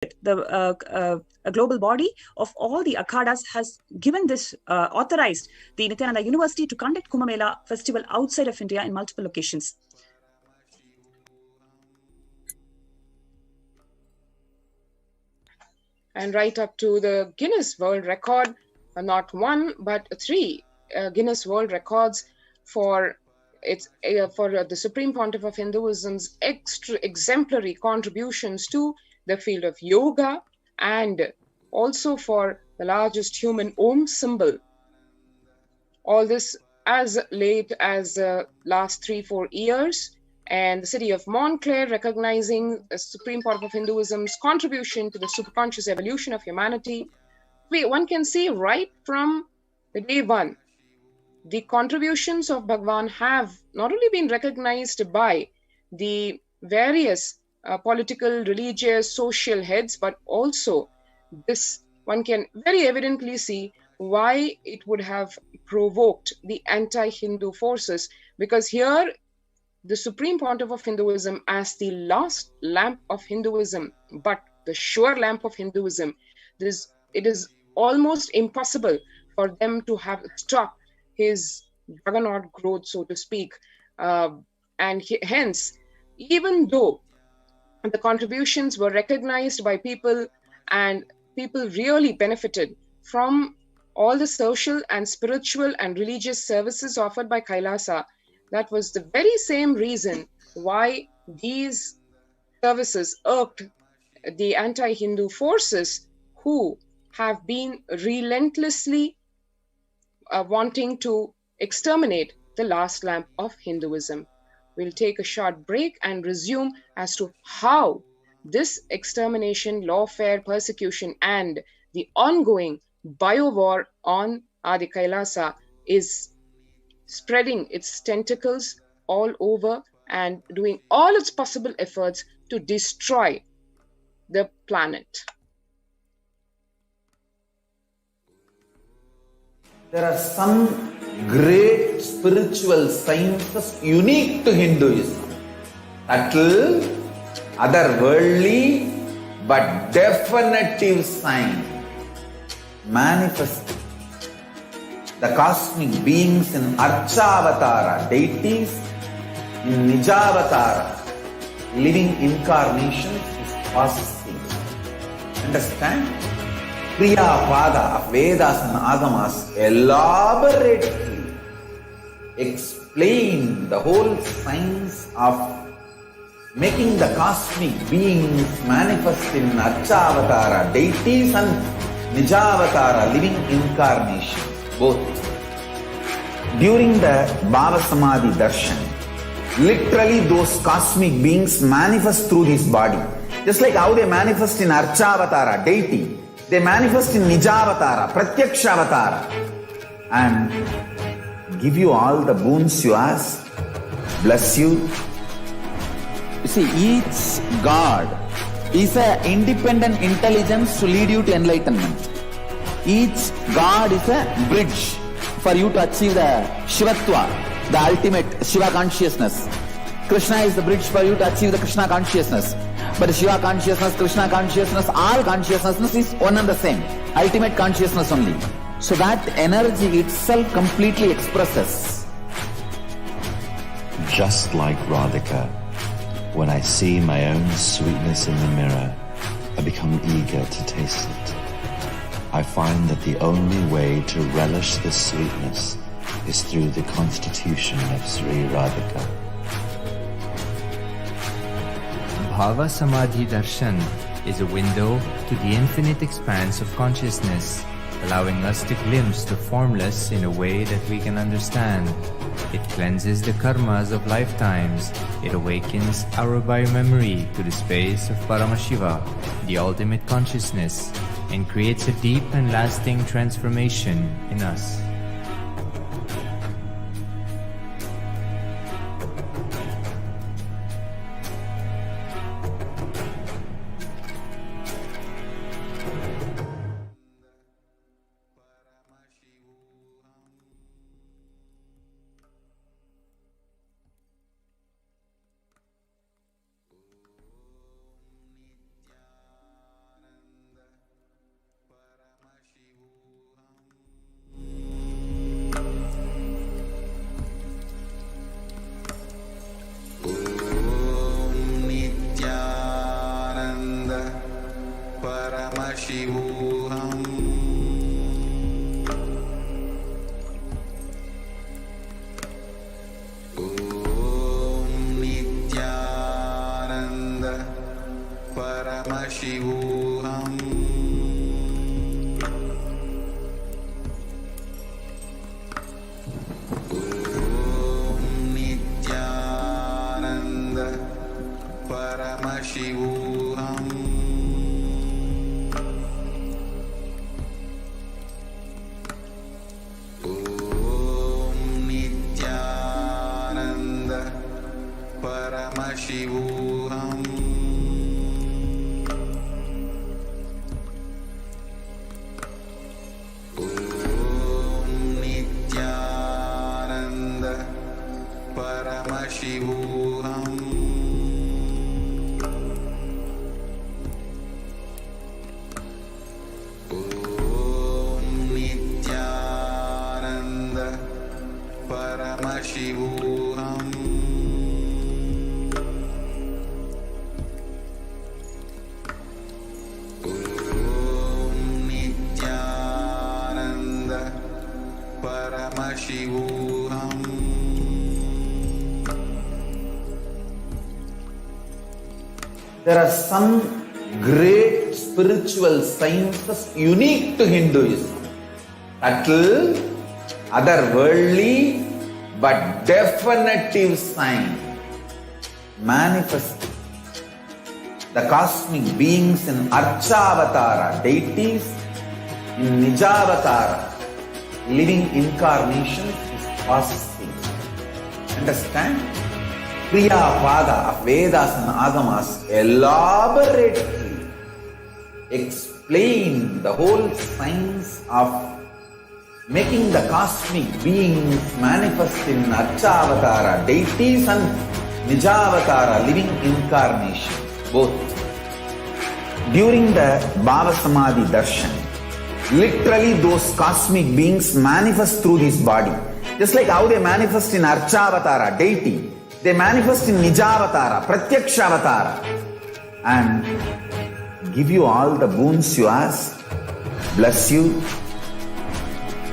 a global body of all the akhadas has given this, authorized the Nithyananda University to conduct Kumbh Mela festival outside of India in multiple locations. And right up to the Guinness World Record, not one but three Guinness World Records for the Supreme Pontiff of Hinduism's exemplary contributions to the field of yoga, and also for the largest human Om symbol. All this as late as last 3-4 years, and the city of Montclair recognizing the Supreme Pontiff of Hinduism's contribution to the superconscious evolution of humanity. One can see right from the day one, the contributions of Bhagwan have not only been recognized by the various political, religious, social heads, but also this, one can very evidently see why it would have provoked the anti-Hindu forces, because here the Supreme Pontiff of Hinduism as the last lamp of Hinduism, but the sure lamp of Hinduism, it is almost impossible for them to have stopped his juggernaut growth, so to speak. Hence, even though the contributions were recognized by people and people really benefited from all the social and spiritual and religious services offered by Kailasa, that was the very same reason why these services irked the anti-Hindu forces, who have been relentlessly wanting to exterminate the last lamp of Hinduism. We'll take a short break and resume as to how this extermination, lawfare, persecution, and the ongoing bio-war on Adi Kailasa is spreading its tentacles all over and doing all its possible efforts to destroy the planet. There are some great spiritual sciences unique to Hinduism. Subtle, otherworldly, but definitive sign. Manifesting the cosmic beings in Archavatara, deities in Nijavatara, living incarnations is possible. Understand? Priya Pada of Vedas and Agamas elaborately explain the whole science of making the cosmic beings manifest in Archavatara, deities, and Nijavatara, living incarnations, both. During the Bhava Samadhi Darshan, literally those cosmic beings manifest through this body. Just like how they manifest in Archavatara, deity, they manifest in Nijavatara, Pratyakshavatara, and give you all the boons you ask, bless you. You see, each God is an independent intelligence to lead you to enlightenment. Each God is a bridge for you to achieve the Shivatva, the ultimate Shiva consciousness. Krishna is the bridge for you to achieve the Krishna consciousness. But Shiva consciousness, Krishna consciousness, all consciousness is one and the same. Ultimate consciousness only. So that energy itself completely expresses. Just like Radhika, when I see my own sweetness in the mirror, I become eager to taste it. I find that the only way to relish the sweetness is through the constitution of Sri Radhika. Bhava Samadhi Darshan is a window to the infinite expanse of consciousness, allowing us to glimpse the formless in a way that we can understand. It cleanses the karmas of lifetimes. It awakens our biomemory to the space of Paramashiva, the ultimate consciousness, and creates a deep and lasting transformation in us. Paramashivoham. Om Nithyananda Paramashivoham. Om Nithyananda Paramashivoham. Om Nithyananda Paramashivoham. Om Nithyananda Paramashivoham. Om Nithyananda Paramashivoham. Om Nithyananda Paramashivoham. There are some great spiritual sciences unique to Hinduism. Subtle, otherworldly, but definitive sign. Manifest the cosmic beings in Archavatara, deities in Nijavatara, living incarnations is possible. Understand? Kriya Pada of Vedas and Agamas elaborately explain the whole science of making the cosmic beings manifest in Archavatara, deities and Nijavatara, living incarnations, both. During the Bhava Samadhi Darshan, literally those cosmic beings manifest through this body. Just like how they manifest in Archavatara, deity, they manifest in Nijavatara, Pratyakshavatara, and give you all the boons you ask, bless you.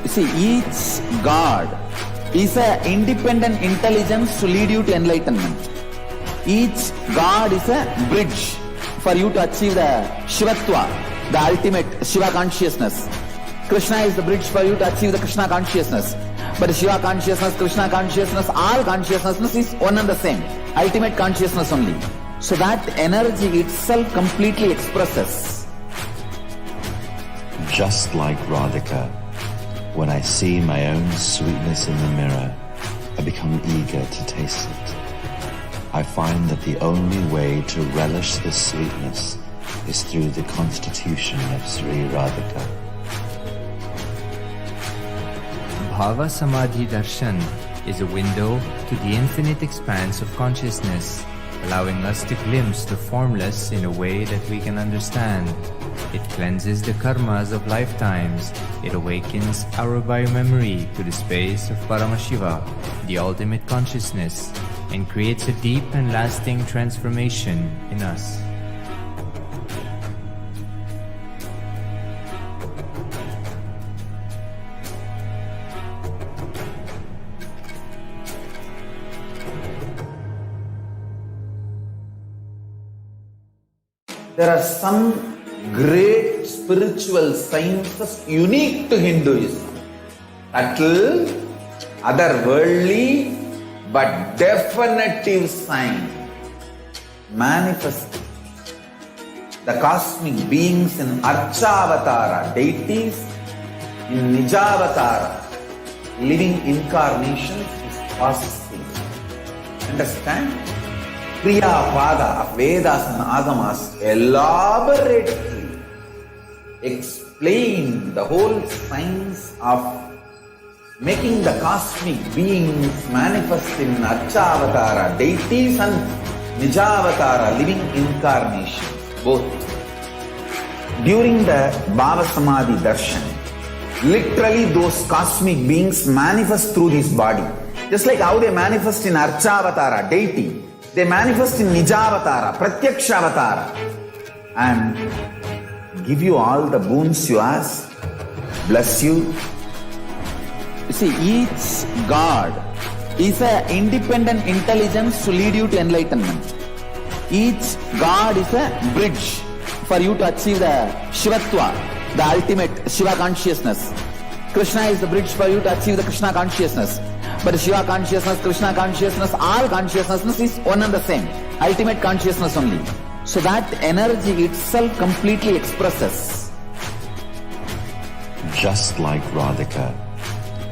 You see, each God is an independent intelligence to lead you to enlightenment. Each God is a bridge for you to achieve the Shivatva, the ultimate Shiva consciousness. Krishna is the bridge for you to achieve the Krishna consciousness. But Shiva consciousness, Krishna consciousness, all consciousness is one and the same. Ultimate consciousness only. So that energy itself completely expresses. Just like Radhika, when I see my own sweetness in the mirror, I become eager to taste it. I find that the only way to relish this sweetness is through the constitution of Sri Radhika. Bhava Samadhi Darshan is a window to the infinite expanse of consciousness, allowing us to glimpse the formless in a way that we can understand. It cleanses the karmas of lifetimes. It awakens our biomemory to the space of Paramashiva, the ultimate consciousness, and creates a deep and lasting transformation in us. There are some great spiritual sciences unique to Hinduism. Subtle, otherworldly, but definitive sign. Manifest the cosmic beings in Archavatara, deities in Nijavatara, living incarnations is possible. Understand? Kriya Pada of Vedas and Agamas elaborately explain the whole science of making the cosmic beings manifest in Archavatara, deities and Nijavatara, living incarnations, both. During the Bhava Samadhi Darshan, literally those cosmic beings manifest through this body. Just like how they manifest in Archavatara, deity, they manifest in Nijavatara, Pratyakshavatara, and give you all the boons you ask, bless you. You see, each God is an independent intelligence to lead you to enlightenment. Each God is a bridge for you to achieve the Shivatva, the ultimate Shiva consciousness. Krishna is the bridge for you to achieve the Krishna consciousness. But Shiva consciousness, Krishna consciousness, all consciousness is one and the same. Ultimate consciousness only. So that energy itself completely expresses. Just like Radhika,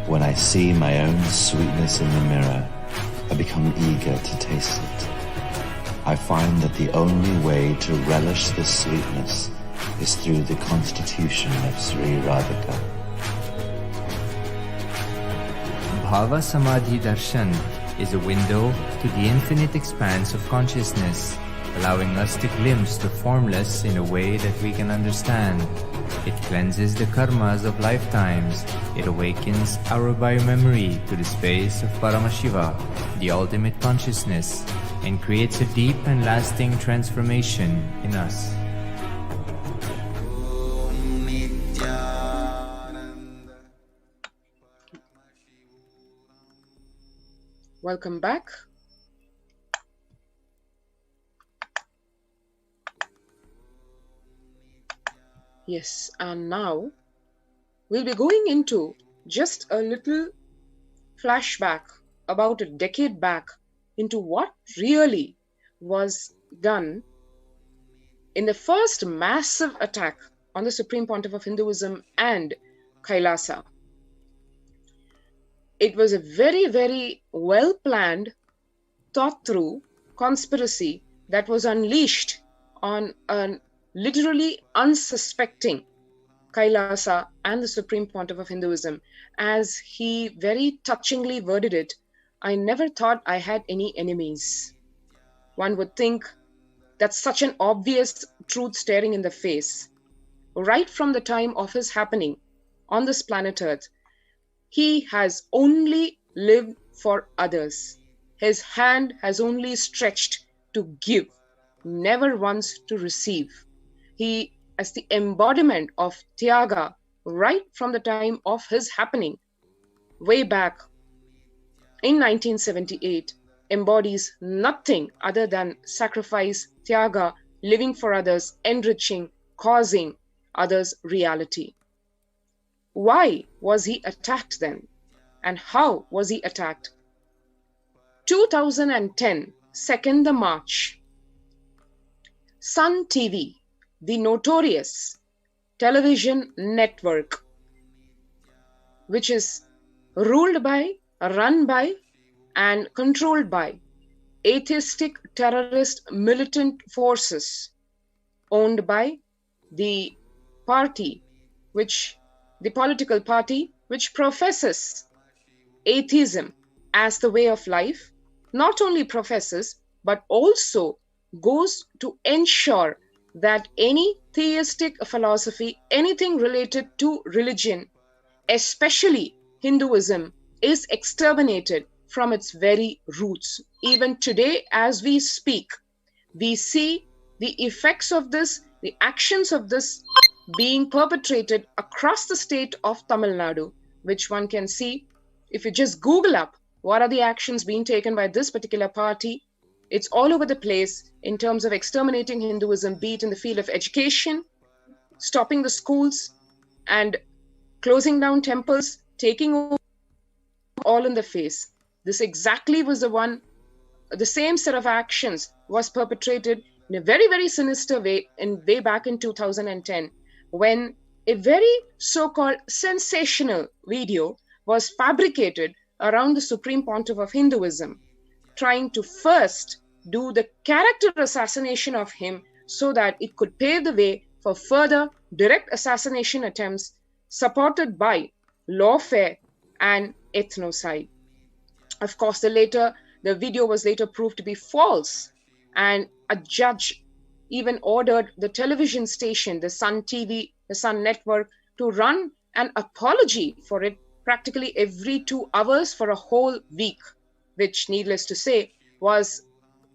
when I see my own sweetness in the mirror, I become eager to taste it. I find that the only way to relish the sweetness is through the constitution of Sri Radhika. Bhava Samadhi Darshan is a window to the infinite expanse of consciousness, allowing us to glimpse the formless in a way that we can understand. It cleanses the karmas of lifetimes. It awakens our biomemory to the space of Paramashiva, the ultimate consciousness, and creates a deep and lasting transformation in us. Welcome back. Yes, and now we'll be going into just a little flashback about a decade back into what really was done in the first massive attack on the Supreme Pontiff of Hinduism and Kailasa. It was a very, very well-planned, thought-through conspiracy that was unleashed on a literally unsuspecting Kailasa and the Supreme Pontiff of Hinduism. As he very touchingly worded it, I never thought I had any enemies. One would think that's such an obvious truth staring in the face. Right from the time of his happening on this planet Earth, he has only lived for others. His hand has only stretched to give, never once to receive. He, as the embodiment of Tyaga, right from the time of his happening, way back in 1978, embodies nothing other than sacrifice, Tyaga, living for others, enriching, causing others reality. Why was he attacked then? And how was he attacked? 2010, 2nd March, Sun TV, the notorious television network, which is ruled by, run by, and controlled by atheistic terrorist militant forces owned by the party, the political party which professes atheism as the way of life, not only professes but also goes to ensure that any theistic philosophy, anything related to religion, especially Hinduism, is exterminated from its very roots. Even today, as we speak, we see the effects of this, the actions of this being perpetrated across the state of Tamil Nadu, which one can see if you just Google up what are the actions being taken by this particular party. It's all over the place in terms of exterminating Hinduism, be it in the field of education, stopping the schools and closing down temples, taking over, all in the face. This exactly was the same set of actions was perpetrated in a very, very sinister way way back in 2010, when a very so-called sensational video was fabricated around the Supreme Pontiff of Hinduism, trying to first do the character assassination of him so that it could pave the way for further direct assassination attempts supported by lawfare and ethnocide. Of course, the video was later proved to be false, and a judge even ordered the television station, the Sun TV, the Sun Network, to run an apology for it practically every 2 hours for a whole week, which, needless to say, was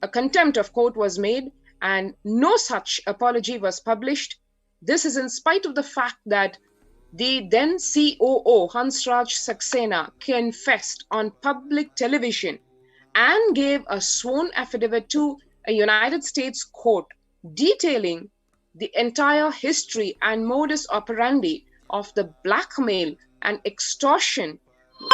a contempt of court was made, and no such apology was published This is in spite of the fact that the then COO, Hansraj Saxena, confessed on public television and gave a sworn affidavit to a United States court detailing the entire history and modus operandi of the blackmail and extortion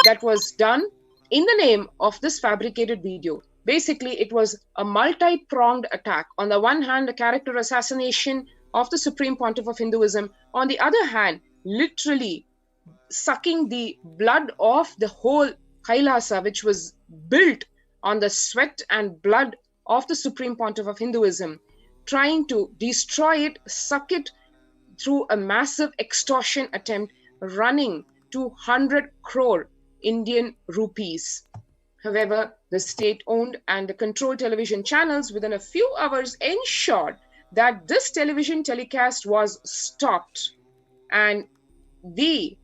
that was done in the name of this fabricated video. Basically, it was a multi-pronged attack. On the one hand, a character assassination of the Supreme Pontiff of Hinduism. On the other hand, literally sucking the blood of the whole Kailasa, which was built on the sweat and blood of the Supreme Pontiff of Hinduism, trying to destroy it, suck it through a massive extortion attempt running 200 crore Indian rupees. However, the state-owned and the controlled television channels within a few hours ensured that this television telecast was stopped, and the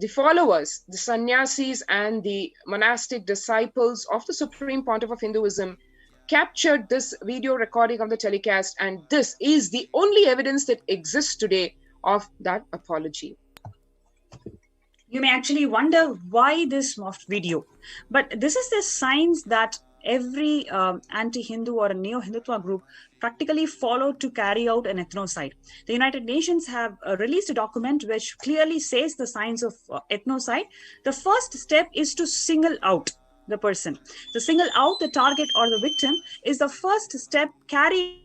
followers, the sannyasis and the monastic disciples of the Supreme Pontiff of Hinduism captured this video recording of the telecast, and this is the only evidence that exists today of that apology. You may actually wonder why this morphed video, but this is the signs that every anti-Hindu or a neo-Hindutva group practically followed to carry out an ethnocide. The United Nations have released a document which clearly says the signs of ethnocide. The first step is to single out the person. To single out the target or the victim is the first step carried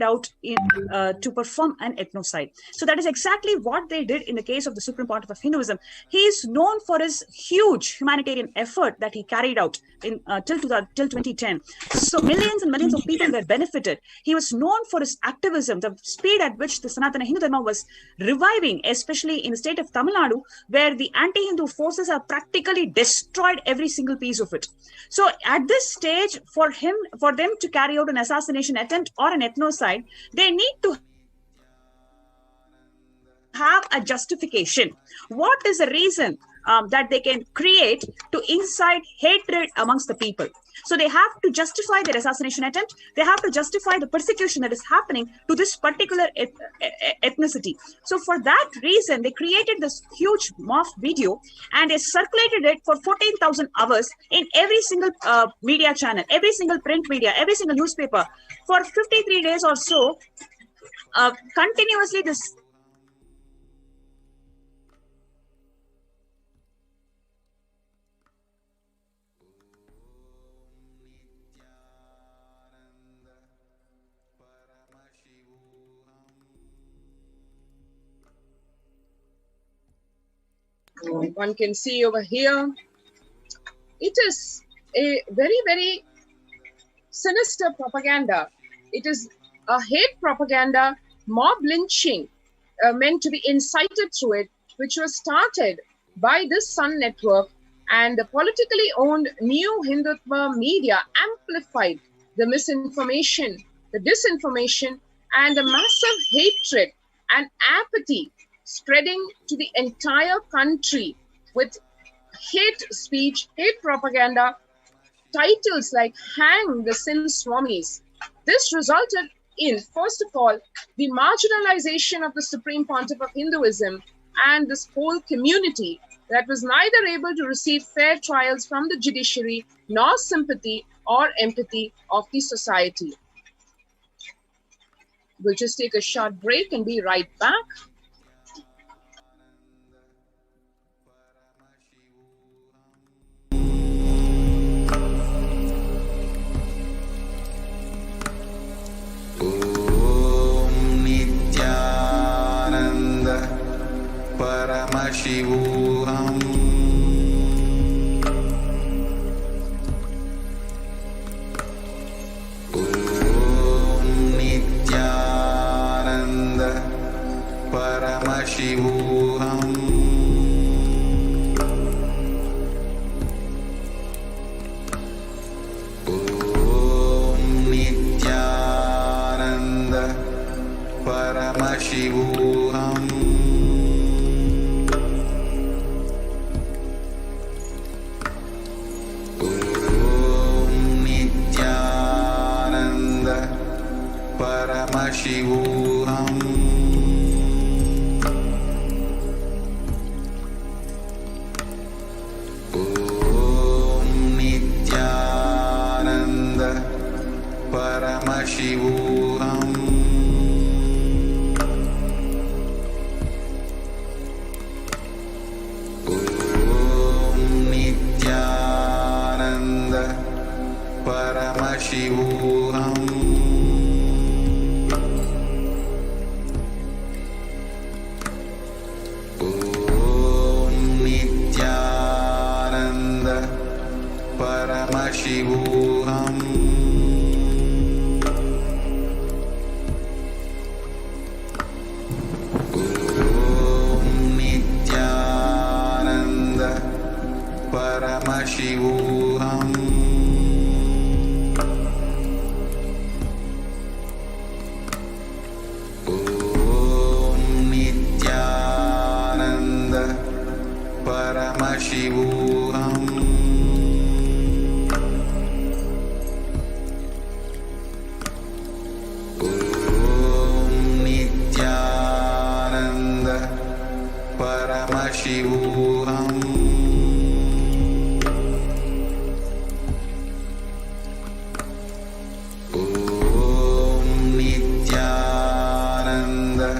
out in, to perform an ethnocide. So that is exactly what they did in the case of the Supreme Pontiff of Hinduism. He is known for his huge humanitarian effort that he carried out in till 2010. So millions and millions of people were benefited. He was known for his activism, the speed at which the Sanatana Hindu Dharma was reviving, especially in the state of Tamil Nadu, where the anti-Hindu forces have practically destroyed every single piece of it. So at this stage, for them to carry out an assassination attempt or an ethnocide, they need to have a justification. What is the reason that they can create to incite hatred amongst the people? So they have to justify their assassination attempt. They have to justify the persecution that is happening to this particular ethnicity. So for that reason, they created this huge morph video and they circulated it for 14,000 hours in every single media channel, every single print media, every single newspaper for 53 days or so. Continuously, this one can see over here, it is a very, very sinister propaganda. It is a hate propaganda, mob lynching meant to be incited through it, which was started by this Sun network, and the politically owned New Hindutva media amplified the misinformation, the disinformation, and the massive hatred and apathy spreading to the entire country with hate speech, hate propaganda, titles like Hang the Sin Swamis. This resulted in, first of all, the marginalization of the Supreme Pontiff of Hinduism and this whole community that was neither able to receive fair trials from the judiciary nor sympathy or empathy of the society. We'll just take a short break and be right back. Paramashivoham. Om Nithyananda Paramashivoham. Om Nithyananda Paramashivoham. Paramashivoham. Om Nithyananda Paramashivoham. Om Nithyananda Paramashivoham. Om Nithyananda Paramashivoham. Om Nithyananda Paramashivoham. Om Nithyananda Paramashivoham. Om Nithyananda Paramashivoham. Om Nithyananda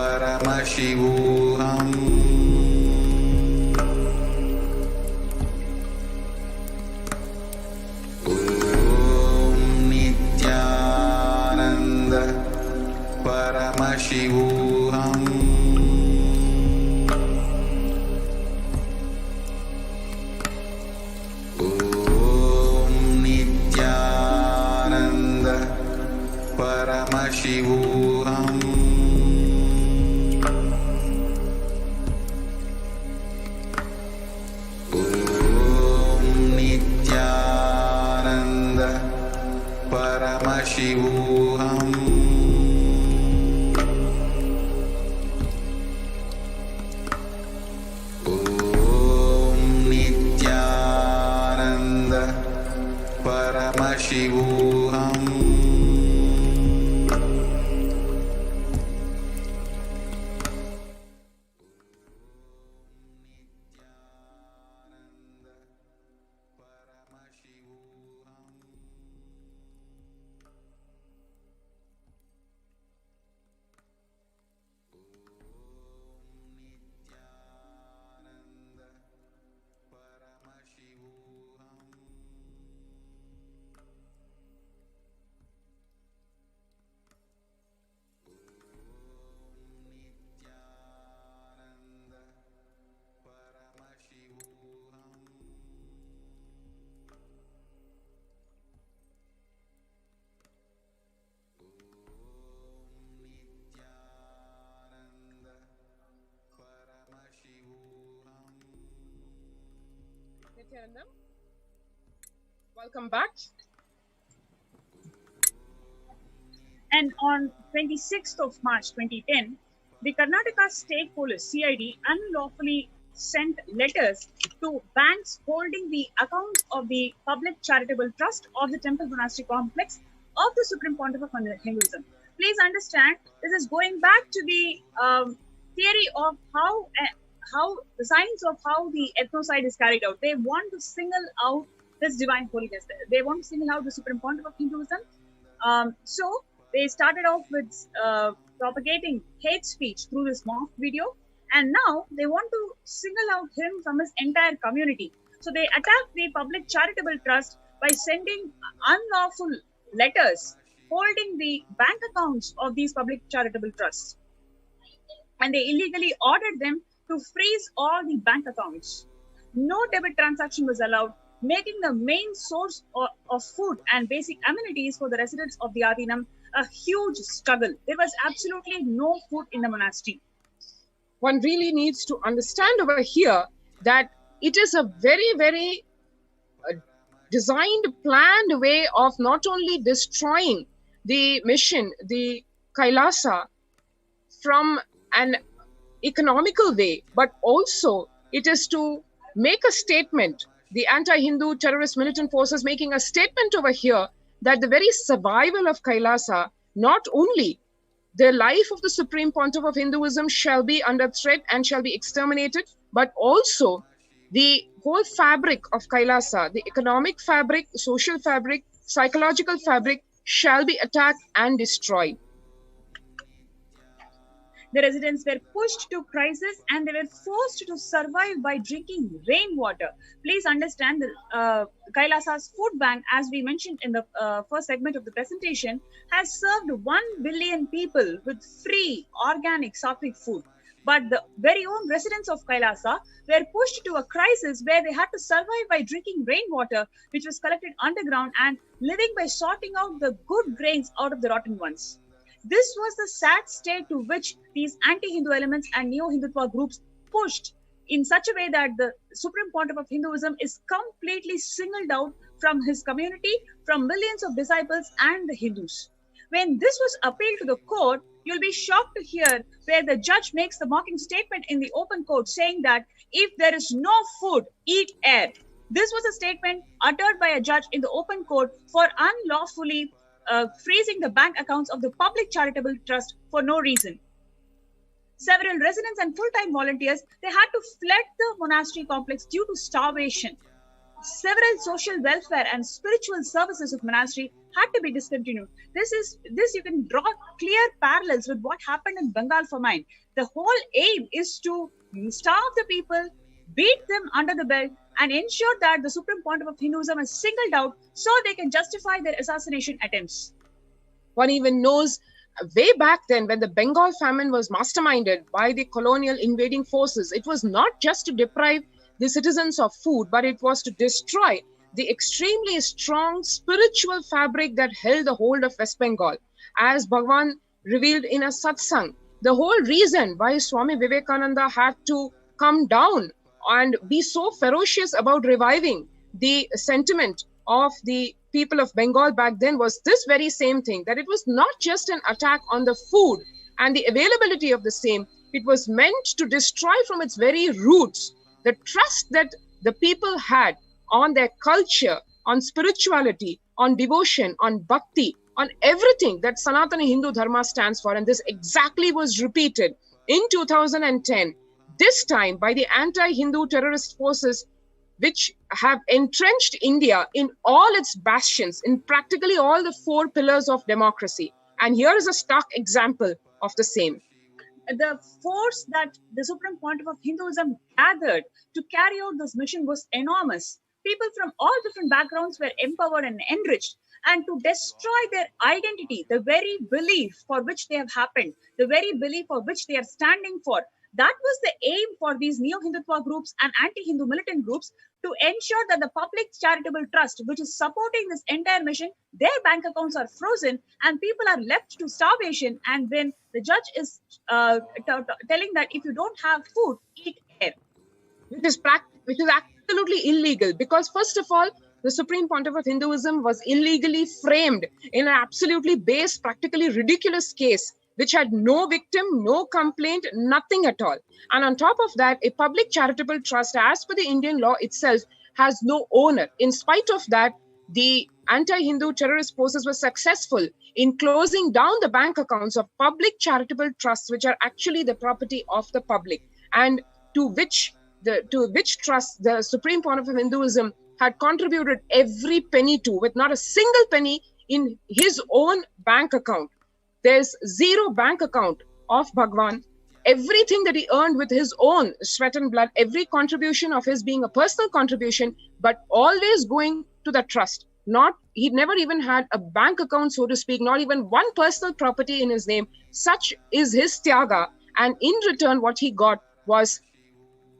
Paramashivoham. Om Nithyananda Paramashivoham. Om Nithyananda Paramashivoham. Om Nithyananda Paramashivoham. Om Nithyananda Paramashivoham. Nithyananda, welcome back. And on 26th of March 2010, the Karnataka State Police CID unlawfully sent letters to banks holding the accounts of the public charitable trust of the temple monastery complex of the Supreme Pontiff of Hinduism. Please understand, this is going back to the theory of how the science of how the ethnocide is carried out. They want to single out this divine holiness. They want to single out the Supreme Pontiff of Hinduism. So they started off with propagating hate speech through this mock video, and now they want to single out him from his entire community. So they attacked the public charitable trust by sending unlawful letters holding the bank accounts of these public charitable trusts, and they illegally ordered them to freeze all the bank accounts. No debit transaction was allowed, making the main source of food and basic amenities for the residents of the Adinam a huge struggle. There was absolutely no food in the monastery. One really needs to understand over here that it is a very, very designed, planned way of not only destroying the mission, the Kailasa, from an economical way, but also it is to make a statement. The anti-Hindu terrorist militant forces making a statement over here that the very survival of Kailasa, not only the life of the Supreme Pontiff of Hinduism shall be under threat and shall be exterminated, but also the whole fabric of Kailasa, the economic fabric, social fabric, psychological fabric shall be attacked and destroyed. The residents were pushed to crisis and they were forced to survive by drinking rainwater. Please understand that Kailasa's food bank, as we mentioned in the first segment of the presentation, has served 1 billion people with free organic sattvic food. But the very own residents of Kailasa were pushed to a crisis where they had to survive by drinking rainwater, which was collected underground, and living by sorting out the good grains out of the rotten ones. This was the sad state to which these anti-Hindu elements and neo-Hindutva groups pushed in such a way that the Supreme Pontiff of Hinduism is completely singled out from his community, from millions of disciples and the Hindus. When this was appealed to the court, you'll be shocked to hear where the judge makes the mocking statement in the open court saying that if there is no food, eat air. This was a statement uttered by a judge in the open court for unlawfully freezing the bank accounts of the public charitable trust for no reason. Several residents and full-time volunteers, they had to fled the monastery complex due to starvation. Several social welfare and spiritual services of monastery had to be discontinued. This you can draw clear parallels with what happened in Bengal famine. The whole aim is to starve the people, beat them under the belt, and ensure that the Supreme Pontiff of Hinduism is singled out so they can justify their assassination attempts. One even knows way back then when the Bengal famine was masterminded by the colonial invading forces, it was not just to deprive the citizens of food, but it was to destroy the extremely strong spiritual fabric that held the hold of West Bengal. As Bhagavan revealed in a satsang, the whole reason why Swami Vivekananda had to come down and be so ferocious about reviving the sentiment of the people of Bengal back then was this very same thing, that it was not just an attack on the food and the availability of the same, it was meant to destroy from its very roots the trust that the people had on their culture, on spirituality, on devotion, on bhakti, on everything that Sanatana Hindu Dharma stands for. And this exactly was repeated in 2010. This time by the anti-Hindu terrorist forces which have entrenched India in all its bastions, in practically all the 4 pillars of democracy. And here is a stark example of the same. The force that the Supreme Pontiff of Hinduism gathered to carry out this mission was enormous. People from all different backgrounds were empowered and enriched, and to destroy their identity, the very belief for which they have happened, the very belief for which they are standing for, that was the aim for these neo-Hindutva groups and anti-Hindu militant groups, to ensure that the public charitable trust, which is supporting this entire mission, their bank accounts are frozen and people are left to starvation. And when the judge is telling that if you don't have food, eat air. Which is absolutely illegal, because first of all, the Supreme Pontiff of Hinduism was illegally framed in an absolutely base, practically ridiculous case, which had no victim, no complaint, nothing at all. And on top of that, a public charitable trust, as per the Indian law itself, has no owner. In spite of that, the anti-Hindu terrorist forces were successful in closing down the bank accounts of public charitable trusts, which are actually the property of the public, and to which trust the Supreme Pontiff of Hinduism had contributed every penny to, with not a single penny in his own bank account. There's zero bank account of Bhagwan. Everything that he earned with his own sweat and blood, every contribution of his being a personal contribution, but always going to the trust. He never even had a bank account, so to speak, not even one personal property in his name. Such is his tyaga. And in return, what he got was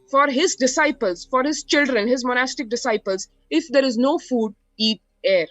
for his disciples, for his children, his monastic disciples, if there is no food, eat air.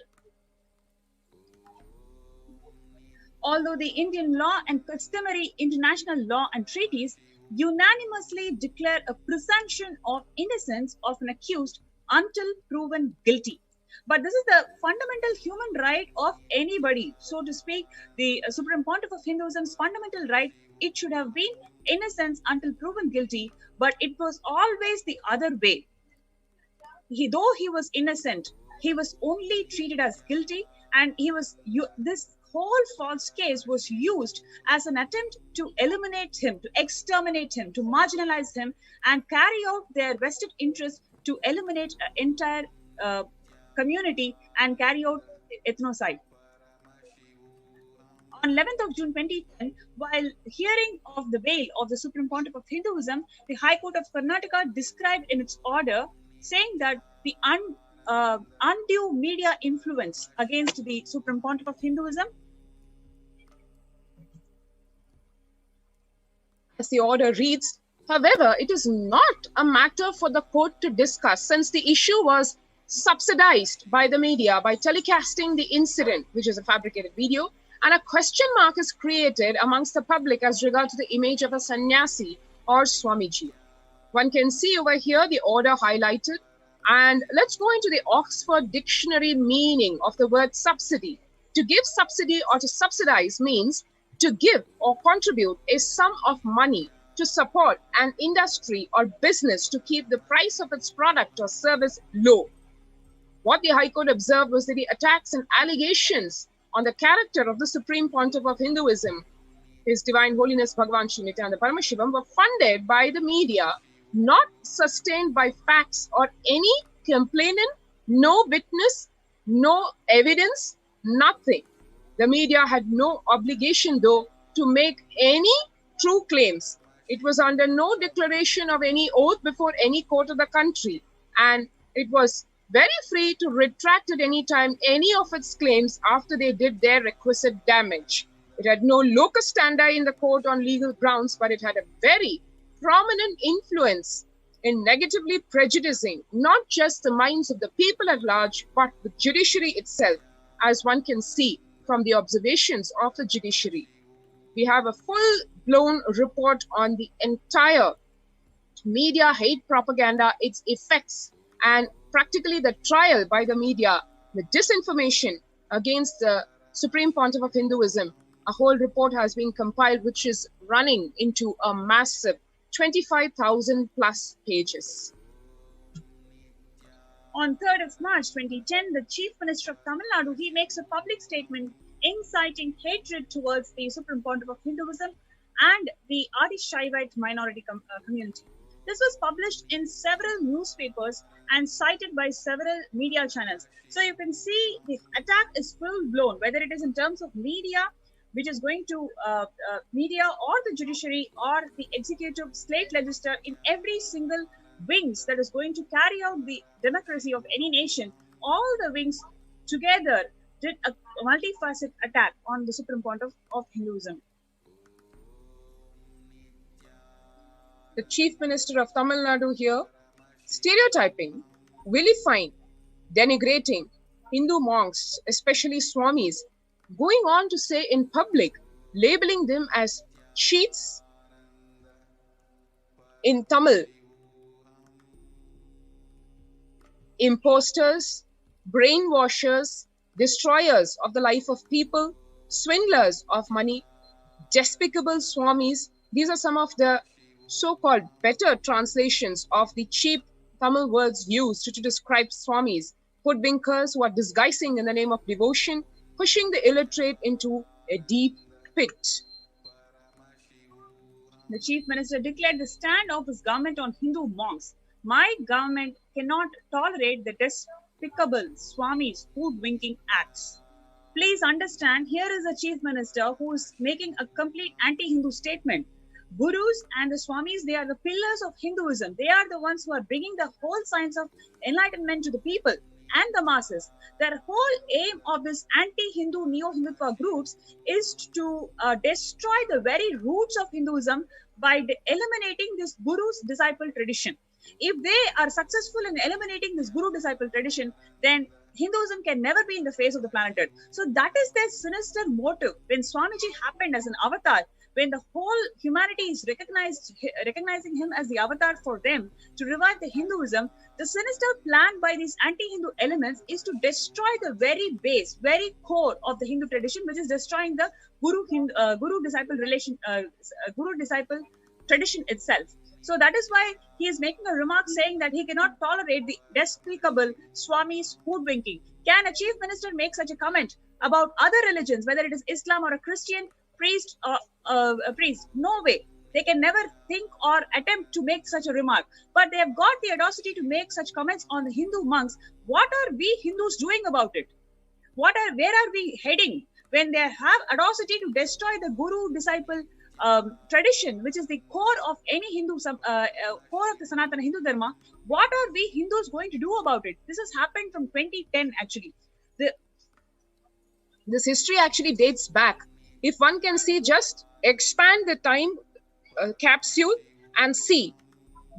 Although the Indian law and customary international law and treaties unanimously declare a presumption of innocence of an accused until proven guilty. But this is the fundamental human right of anybody, so to speak. The Supreme Pontiff of Hinduism's fundamental right, it should have been innocence until proven guilty, but it was always the other way. Though he was innocent, he was only treated as guilty, And this whole false case was used as an attempt to eliminate him, to exterminate him, to marginalize him, and carry out their vested interest to eliminate an entire community and carry out ethnocide. On 11th of June 2010, while hearing of the bail of the Supreme Pontiff of Hinduism, the High Court of Karnataka described in its order saying that the undue media influence against the Supreme Pontiff of Hinduism. As the order reads, however, it is not a matter for the court to discuss since the issue was subsidized by the media by telecasting the incident, which is a fabricated video, and a question mark is created amongst the public as regard to the image of a sannyasi or Swamiji. One can see over here the order highlighted. And let's go into the Oxford Dictionary meaning of the word subsidy. To give subsidy or to subsidize means to give or contribute a sum of money to support an industry or business to keep the price of its product or service low. What the High Court observed was that the attacks and allegations on the character of the Supreme Pontiff of Hinduism, His Divine Holiness Bhagavan Sri Nithyananda Paramashivam, were funded by the media, not sustained by facts or any complainant, no witness, no evidence, nothing. The media had no obligation, though, to make any true claims. It was under no declaration of any oath before any court of the country, and it was very free to retract at any time any of its claims after they did their requisite damage. It had no locus standi in the court on legal grounds, but it had a very prominent influence in negatively prejudicing not just the minds of the people at large, but the judiciary itself, as one can see from the observations of the judiciary. We have a full-blown report on the entire media hate propaganda, its effects, and practically the trial by the media, the disinformation against the Supreme Pontiff of Hinduism. A whole report has been compiled, which is running into a massive 25,000 plus pages. On 3rd of March 2010, the Chief Minister of Tamil Nadu, he makes a public statement inciting hatred towards the Supreme Pontiff of Hinduism and the Adi Shaivite minority community. This was published in several newspapers and cited by several media channels. So you can see the attack is full-blown, whether it is in terms of media, which is going to media or the judiciary or the executive slate legislature in every single wings that is going to carry out the democracy of any nation. All the wings together did a multifaceted attack on the Supreme Pontiff of Hinduism. The Chief Minister of Tamil Nadu here, stereotyping, vilifying, denigrating Hindu monks, especially Swamis, going on to say in public, labeling them as cheats, in Tamil, imposters, brainwashers, destroyers of the life of people, swindlers of money, despicable Swamis. These are some of the so-called better translations of the cheap Tamil words used to describe Swamis, hoodwinkers who are disguising in the name of devotion, pushing the illiterate into a deep pit. The Chief Minister declared the stand of his government on Hindu monks. My government cannot tolerate the despicable Swamis' hoodwinking acts. Please understand, here is a Chief Minister who is making a complete anti-Hindu statement. Gurus and the Swamis, they are the pillars of Hinduism. They are the ones who are bringing the whole science of enlightenment to the people and the masses. Their whole aim of this anti-Hindu, neo-Hindutva groups is to destroy the very roots of Hinduism by eliminating this Guru's disciple tradition. If they are successful in eliminating this Guru-disciple tradition, then Hinduism can never be in the face of the planet Earth. So that is their sinister motive. When Swamiji happened as an avatar, when the whole humanity is recognizing him as the avatar for them to revive the Hinduism, the sinister plan by these anti-Hindu elements is to destroy the very base, very core of the Hindu tradition, which is destroying the Guru-disciple tradition itself. So that is why he is making a remark saying that he cannot tolerate the despicable Swami's hoodwinking. Can a chief minister make such a comment about other religions, whether it is Islam or a Christian priest or a priest? No way. They can never think or attempt to make such a remark. But they have got the audacity to make such comments on the Hindu monks. What are we Hindus doing about it? Where are we heading when they have audacity to destroy the guru-disciple tradition, which is the core of any Hindu, core of the Sanatana Hindu Dharma? What are we Hindus going to do about it? This has happened from 2010 actually. This history actually dates back. If one can see, just expand the time capsule and see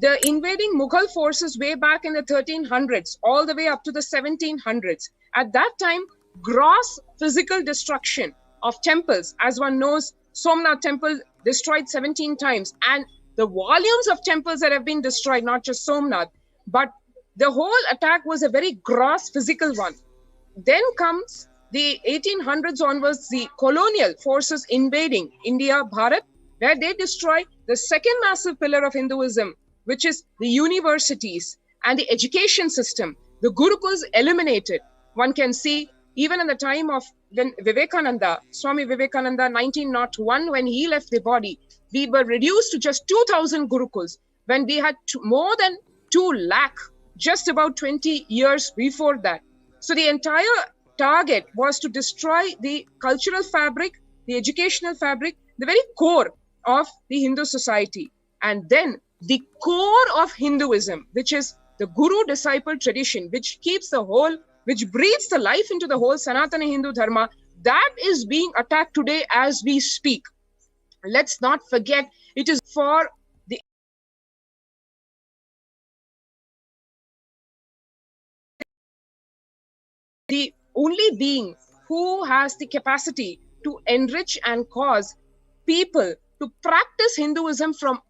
the invading Mughal forces way back in the 1300s, all the way up to the 1700s. At that time, gross physical destruction of temples. As one knows, Somnath temple destroyed 17 times, and the volumes of temples that have been destroyed, not just Somnath, but the whole attack was a very gross physical one. Then comes the 1800s onwards, the colonial forces invading India, Bharat, where they destroy the second massive pillar of Hinduism, which is the universities and the education system. The Gurukuls eliminated. One can see even in the time of when Vivekananda, Swami Vivekananda, 1901, when he left the body, we were reduced to just 2,000 Gurukuls, when we had more than 2 lakh, just about 20 years before that. So the entire target was to destroy the cultural fabric, the educational fabric, the very core of the Hindu society. And then the core of Hinduism, which is the guru-disciple tradition, which keeps the whole, which breathes the life into the whole Sanatana Hindu Dharma, that is being attacked today as we speak. Let's not forget, it is for the only being who has the capacity to enrich and cause people to practice Hinduism from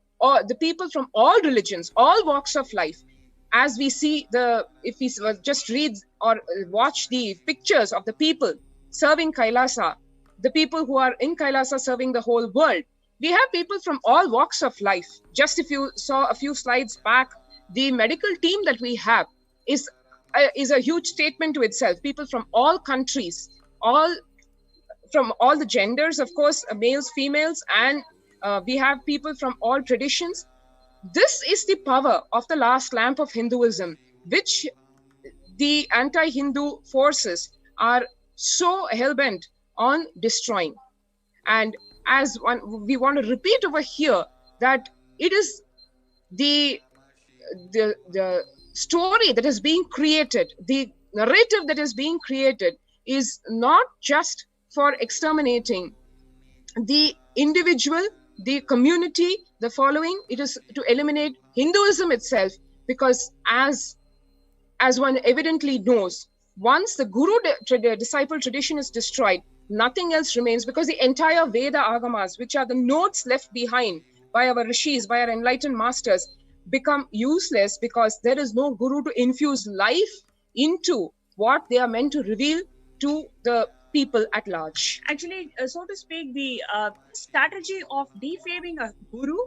the people from all religions, all walks of life. As we see if we just read or watch the pictures of the people serving Kailasa, the people who are in Kailasa serving the whole world, we have people from all walks of life. Just if you saw a few slides back, the medical team that we have is a huge statement to itself. People from all countries, from all the genders, of course, males, females, and we have people from all traditions. This is the power of the last lamp of Hinduism, which the anti-Hindu forces are so hell-bent on destroying. And as we want to repeat over here that it is the story that is being created, the narrative that is being created is not just for exterminating the individual, the community, the following. It is to eliminate Hinduism itself, because as one evidently knows, once the guru-disciple tradition is destroyed, nothing else remains, because the entire Veda Agamas, which are the notes left behind by our rishis, by our enlightened masters, become useless, because there is no guru to infuse life into what they are meant to reveal to the people at large. Actually, so to speak, the strategy of defaming a guru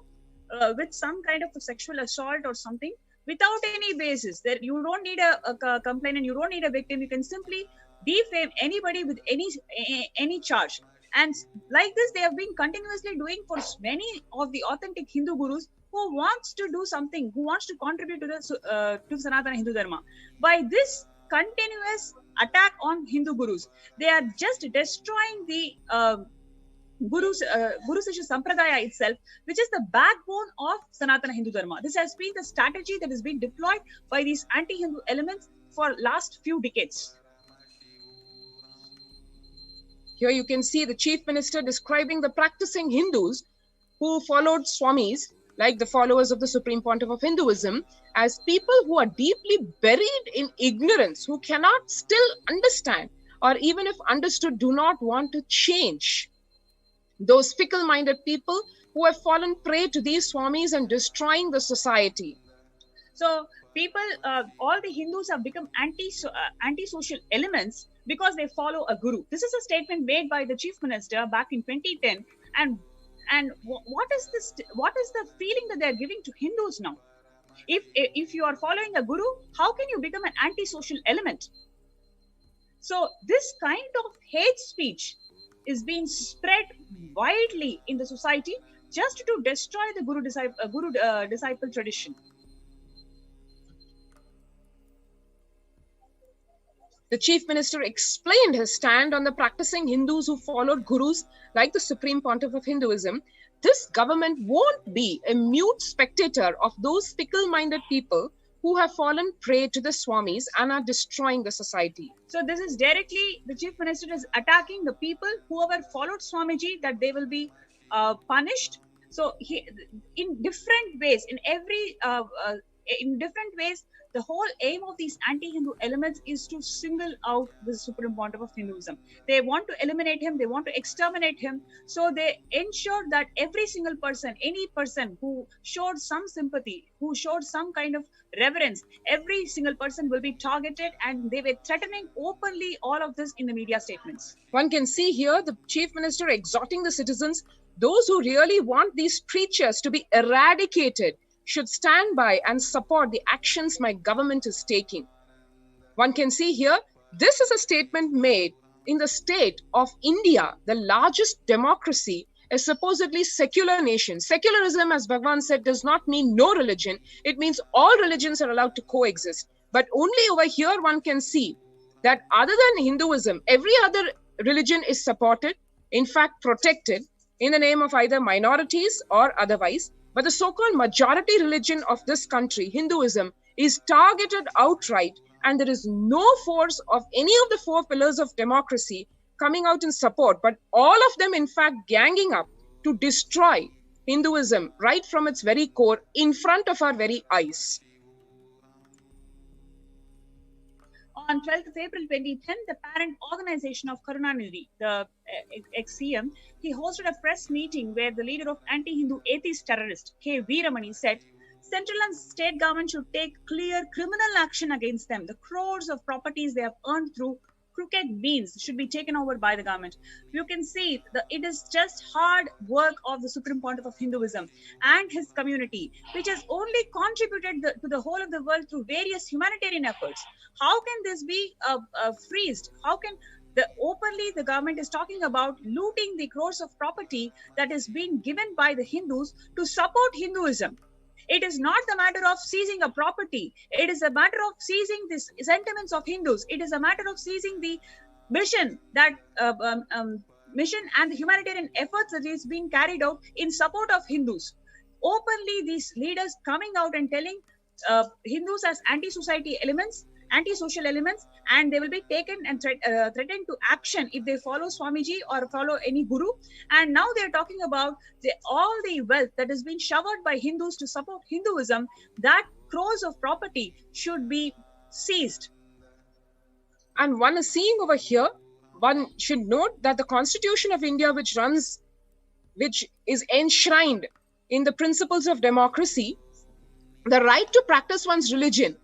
with some kind of a sexual assault or something without any basis, that you don't need a complainant, you don't need a victim, you can simply defame anybody with any charge. And like this, they have been continuously doing for many of the authentic Hindu gurus who wants to do something, who wants to contribute to the Sanatana Hindu Dharma. By this continuous attack on Hindu gurus, they are just destroying the Guru Sishya Sampradaya itself, which is the backbone of Sanatana Hindu Dharma. This has been the strategy that is being deployed by these anti-Hindu elements for last few decades. Here you can see the chief minister describing the practicing Hindus who followed Swamis, like the followers of the Supreme Pontiff of Hinduism, as people who are deeply buried in ignorance, who cannot still understand, or even if understood, do not want to change. Those fickle-minded people who have fallen prey to these Swamis and destroying the society. So people, all the Hindus have become anti-social elements because they follow a guru. This is a statement made by the chief minister back in 2010. And what is this? What is the feeling that they are giving to Hindus now? If you are following a guru, how can you become an anti-social element? So this kind of hate speech is being spread widely in the society just to destroy the guru-disciple tradition. The chief minister explained his stand on the practicing Hindus who followed gurus like the Supreme Pontiff of Hinduism. This government won't be a mute spectator of those fickle-minded people who have fallen prey to the Swamis and are destroying the society. So this is directly, the chief minister is attacking the people whoever followed Swamiji, that they will be punished. So in different ways, in different ways, the whole aim of these anti-Hindu elements is to single out the Supreme Pontiff of Hinduism. They want to eliminate him, they want to exterminate him. So they ensure that every single person, any person who showed some sympathy, who showed some kind of reverence, every single person will be targeted, and they were threatening openly all of this in the media statements. One can see here the chief minister exhorting the citizens, those who really want these preachers to be eradicated should stand by and support the actions my government is taking. One can see here, this is a statement made in the state of India, the largest democracy, a supposedly secular nation. Secularism, as Bhagwan said, does not mean no religion. It means all religions are allowed to coexist. But only over here one can see that other than Hinduism, every other religion is supported, in fact protected, in the name of either minorities or otherwise. But the so-called majority religion of this country, Hinduism, is targeted outright, and there is no force of any of the four pillars of democracy coming out in support, but all of them in fact ganging up to destroy Hinduism right from its very core in front of our very eyes. On 12th of April 2010, the parent organization of Karunanidhi, the ex-CM, he hosted a press meeting where the leader of anti-Hindu atheist terrorist, K. Veeramani, said, central and state government should take clear criminal action against them. The crores of properties they have earned through crooked means should be taken over by the government. You can see that it is just hard work of the Supreme Pontiff of Hinduism and his community, which has only contributed to the whole of the world through various humanitarian efforts. How can this be freezed? How can openly the government is talking about looting the crores of property that is being given by the Hindus to support Hinduism? It is not the matter of seizing a property. It is a matter of seizing the sentiments of Hindus. It is a matter of seizing the mission mission and the humanitarian efforts that is being carried out in support of Hindus. Openly, these leaders coming out and telling Hindus as anti-society elements, anti-social elements, and they will be taken and threatened to action if they follow Swamiji or follow any guru. And now they're talking about all the wealth that has been showered by Hindus to support Hinduism, that crores of property should be seized. And one is seeing over here, one should note that the Constitution of India, which is enshrined in the principles of democracy, the right to practice one's religion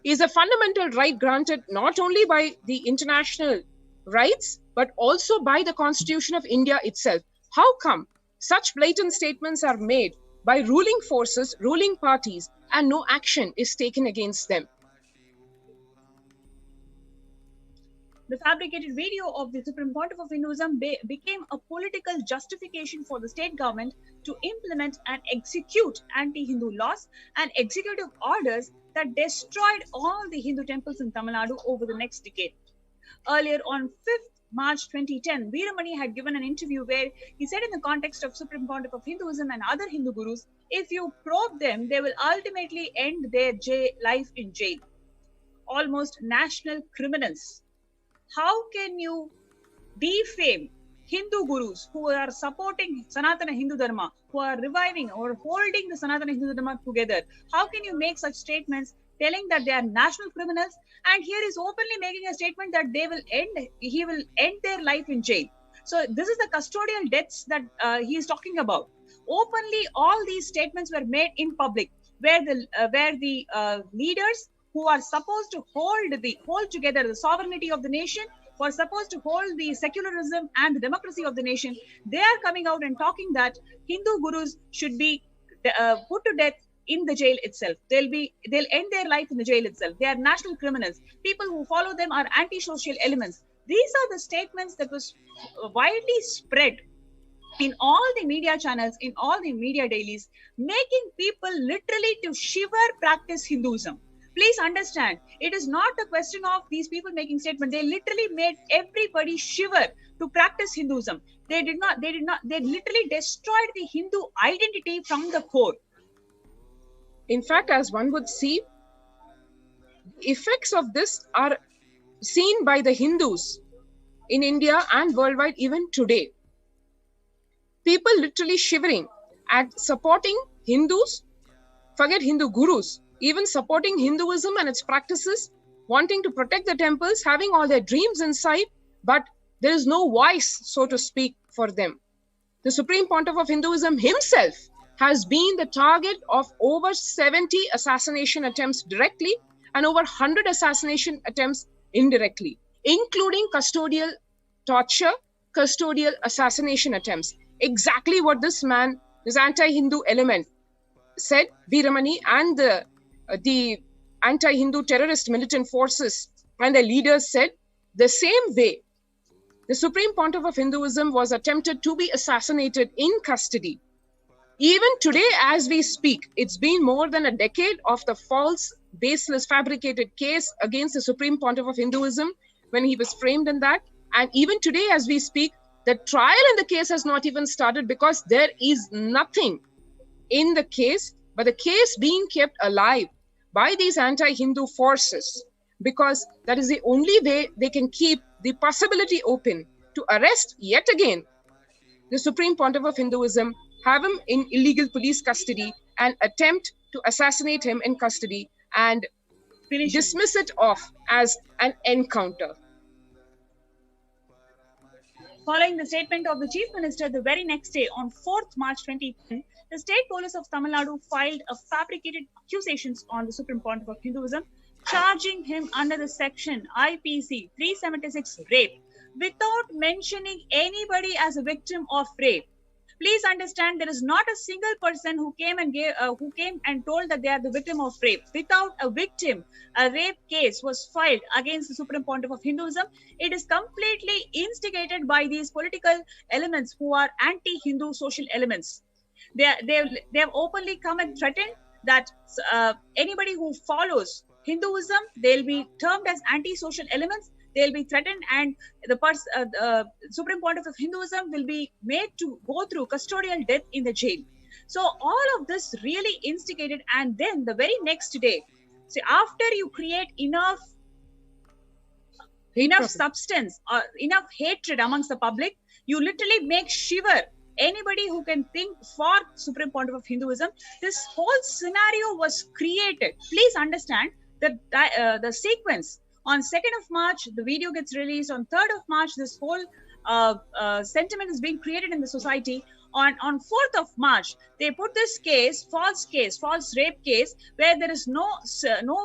is a fundamental right granted not only by the international rights, but also by the Constitution of India itself. How come such blatant statements are made by ruling forces, ruling parties, and no action is taken against them? The fabricated video of the Supreme Pontiff of Hinduism became a political justification for the state government to implement and execute anti-Hindu laws and executive orders that destroyed all the Hindu temples in Tamil Nadu over the next decade. Earlier on 5th March 2010, Veeramani had given an interview where he said in the context of Supreme Pontiff of Hinduism and other Hindu gurus, if you probe them, they will ultimately end their life in jail. Almost national criminals. How can you defame Hindu gurus who are supporting Sanatana Hindu Dharma, who are reviving or holding the Sanatana Hindu Dharma together? How can you make such statements telling that they are national criminals? And here is openly making a statement that he will end their life in jail. So this is the custodial deaths that he is talking about. Openly, all these statements were made in public, where the leaders who are supposed to hold together the sovereignty of the nation, who are supposed to hold the secularism and the democracy of the nation, they are coming out and talking that Hindu gurus should be put to death in the jail itself. They'll end their life in the jail itself. They are national criminals. People who follow them are anti-social elements. These are the statements that was widely spread in all the media channels, in all the media dailies, making people literally to shiver practice Hinduism. Please understand, it is not a question of these people making statements. They literally made everybody shiver to practice Hinduism. They literally destroyed the Hindu identity from the core. In fact, as one would see, effects of this are seen by the Hindus in India and worldwide even today. People literally shivering at supporting Hindus, forget Hindu gurus, even supporting Hinduism and its practices, wanting to protect the temples, having all their dreams inside, but there is no voice, so to speak, for them. The Supreme Pontiff of Hinduism himself has been the target of over 70 assassination attempts directly and over 100 assassination attempts indirectly, including custodial torture, custodial assassination attempts. Exactly what this man, this anti-Hindu element said, Veeramani, and the anti-Hindu terrorist militant forces and their leaders said, the same way the Supreme Pontiff of Hinduism was attempted to be assassinated in custody. Even today, as we speak, it's been more than a decade of the false, baseless, fabricated case against the Supreme Pontiff of Hinduism when he was framed in that. And even today, as we speak, the trial in the case has not even started because there is nothing in the case, but the case being kept alive by these anti-Hindu forces, because that is the only way they can keep the possibility open to arrest yet again the Supreme Pontiff of Hinduism, have him in illegal police custody and attempt to assassinate him in custody and dismiss it off as an encounter. Following the statement of the Chief Minister, the very next day, on 4th March 2010, the State Police of Tamil Nadu filed a fabricated accusations on the Supreme Pontiff of Hinduism, charging him under the section IPC 376 rape, without mentioning anybody as a victim of rape. Please understand, there is not a single person who came and told that they are the victim of rape. Without a victim, a rape case was filed against the Supreme Pontiff of Hinduism. It is completely instigated by these political elements who are anti-Hindu social elements. They have openly come and threatened that anybody who follows Hinduism, they'll be termed as anti-social elements. They'll be threatened, and the Supreme Pontiff of Hinduism will be made to go through custodial death in the jail. So all of this really instigated, and then the very next day, so after you create enough substance or enough hatred amongst the public, you literally make shiver anybody who can think for Supreme Pontiff of Hinduism. This whole scenario was created. Please understand that the sequence. On 2nd of March, the video gets released. On 3rd of March, this whole sentiment is being created in the society. On 4th of March, they put this false rape case, where there is no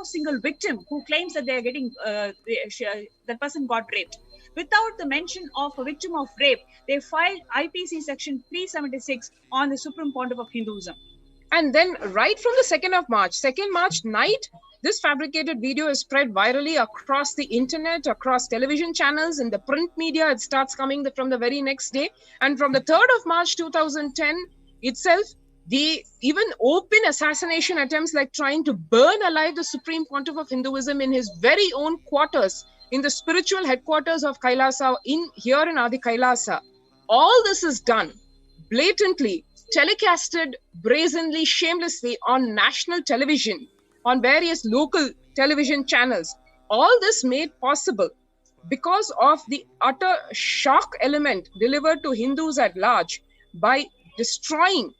single victim who claims that they are getting, that person got raped. Without the mention of a victim of rape, they filed IPC section 376 on the Supreme Pontiff of Hinduism. And then right from the 2nd March night, this fabricated video is spread virally across the internet, across television channels, in the print media. It starts coming from the very next day. And from the 3rd of March 2010 itself, the even open assassination attempts, like trying to burn alive the Supreme Pontiff of Hinduism in his very own quarters, in the spiritual headquarters of Kailasa, here in Adi Kailasa. All this is done blatantly, telecasted brazenly, shamelessly on national television, on various local television channels. All this made possible because of the utter shock element delivered to Hindus at large by destroying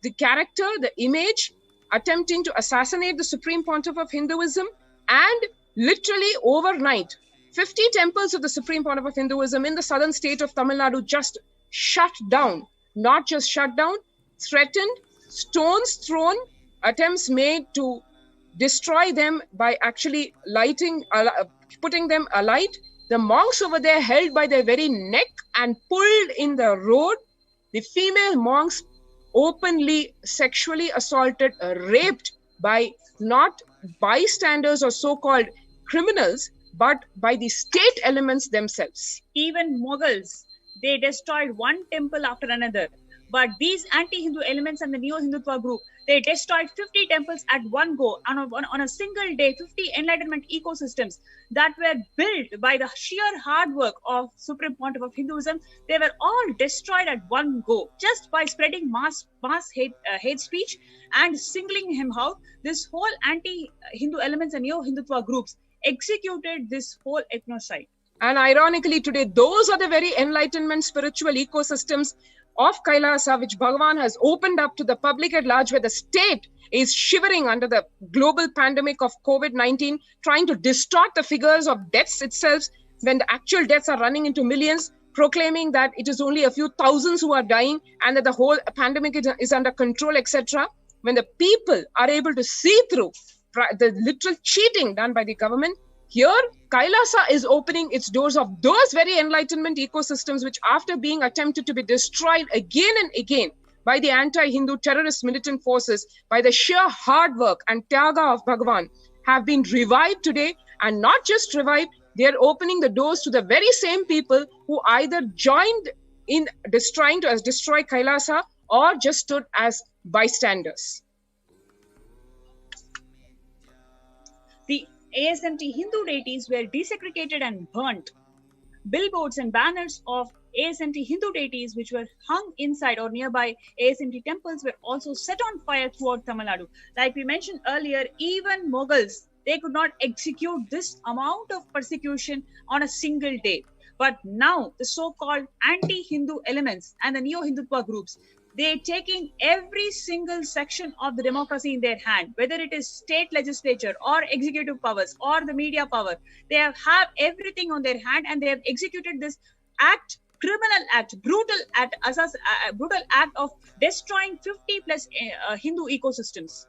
the character, the image, attempting to assassinate the Supreme Pontiff of Hinduism, and literally overnight, 50 temples of the Supreme Pontiff of Hinduism in the southern state of Tamil Nadu just shut down. Not just shut down, threatened, stones thrown, attempts made to destroy them by actually putting them alight. The monks over there held by their very neck and pulled in the road. The female monks openly sexually assaulted, raped by not bystanders or so-called criminals, but by the state elements themselves. Even Mughals, they destroyed one temple after another. But these anti-Hindu elements and the Neo-Hindutva group, they destroyed 50 temples at one go on a single day, 50 enlightenment ecosystems that were built by the sheer hard work of Supreme Pontiff of Hinduism. They were all destroyed at one go just by spreading mass hate speech and singling him out. This whole anti-Hindu elements and Neo-Hindutva groups executed this whole ethnocide. And ironically, today, those are the very enlightenment spiritual ecosystems of Kailasa, which Bhagavan has opened up to the public at large, where the state is shivering under the global pandemic of COVID-19, trying to distort the figures of deaths itself, when the actual deaths are running into millions, proclaiming that it is only a few thousands who are dying and that the whole pandemic is under control, etc. When the people are able to see through the literal cheating done by the government, here, Kailasa is opening its doors of those very enlightenment ecosystems which, after being attempted to be destroyed again and again by the anti-Hindu terrorist militant forces, by the sheer hard work and tyaga of Bhagavan, have been revived today. And not just revived, they are opening the doors to the very same people who either joined in trying to destroy Kailasa or just stood as bystanders. The ASMT Hindu deities were desecrated and burnt. Billboards and banners of ASMT Hindu deities, which were hung inside or nearby ASMT temples, were also set on fire throughout Tamil Nadu. Like we mentioned earlier, even Mughals, they could not execute this amount of persecution on a single day. But now, the so-called anti-Hindu elements and the Neo-Hindutva groups, they're taking every single section of the democracy in their hand, whether it is state legislature or executive powers or the media power. They have everything on their hand, and they have executed this act, criminal act, brutal act of destroying 50 plus Hindu ecosystems.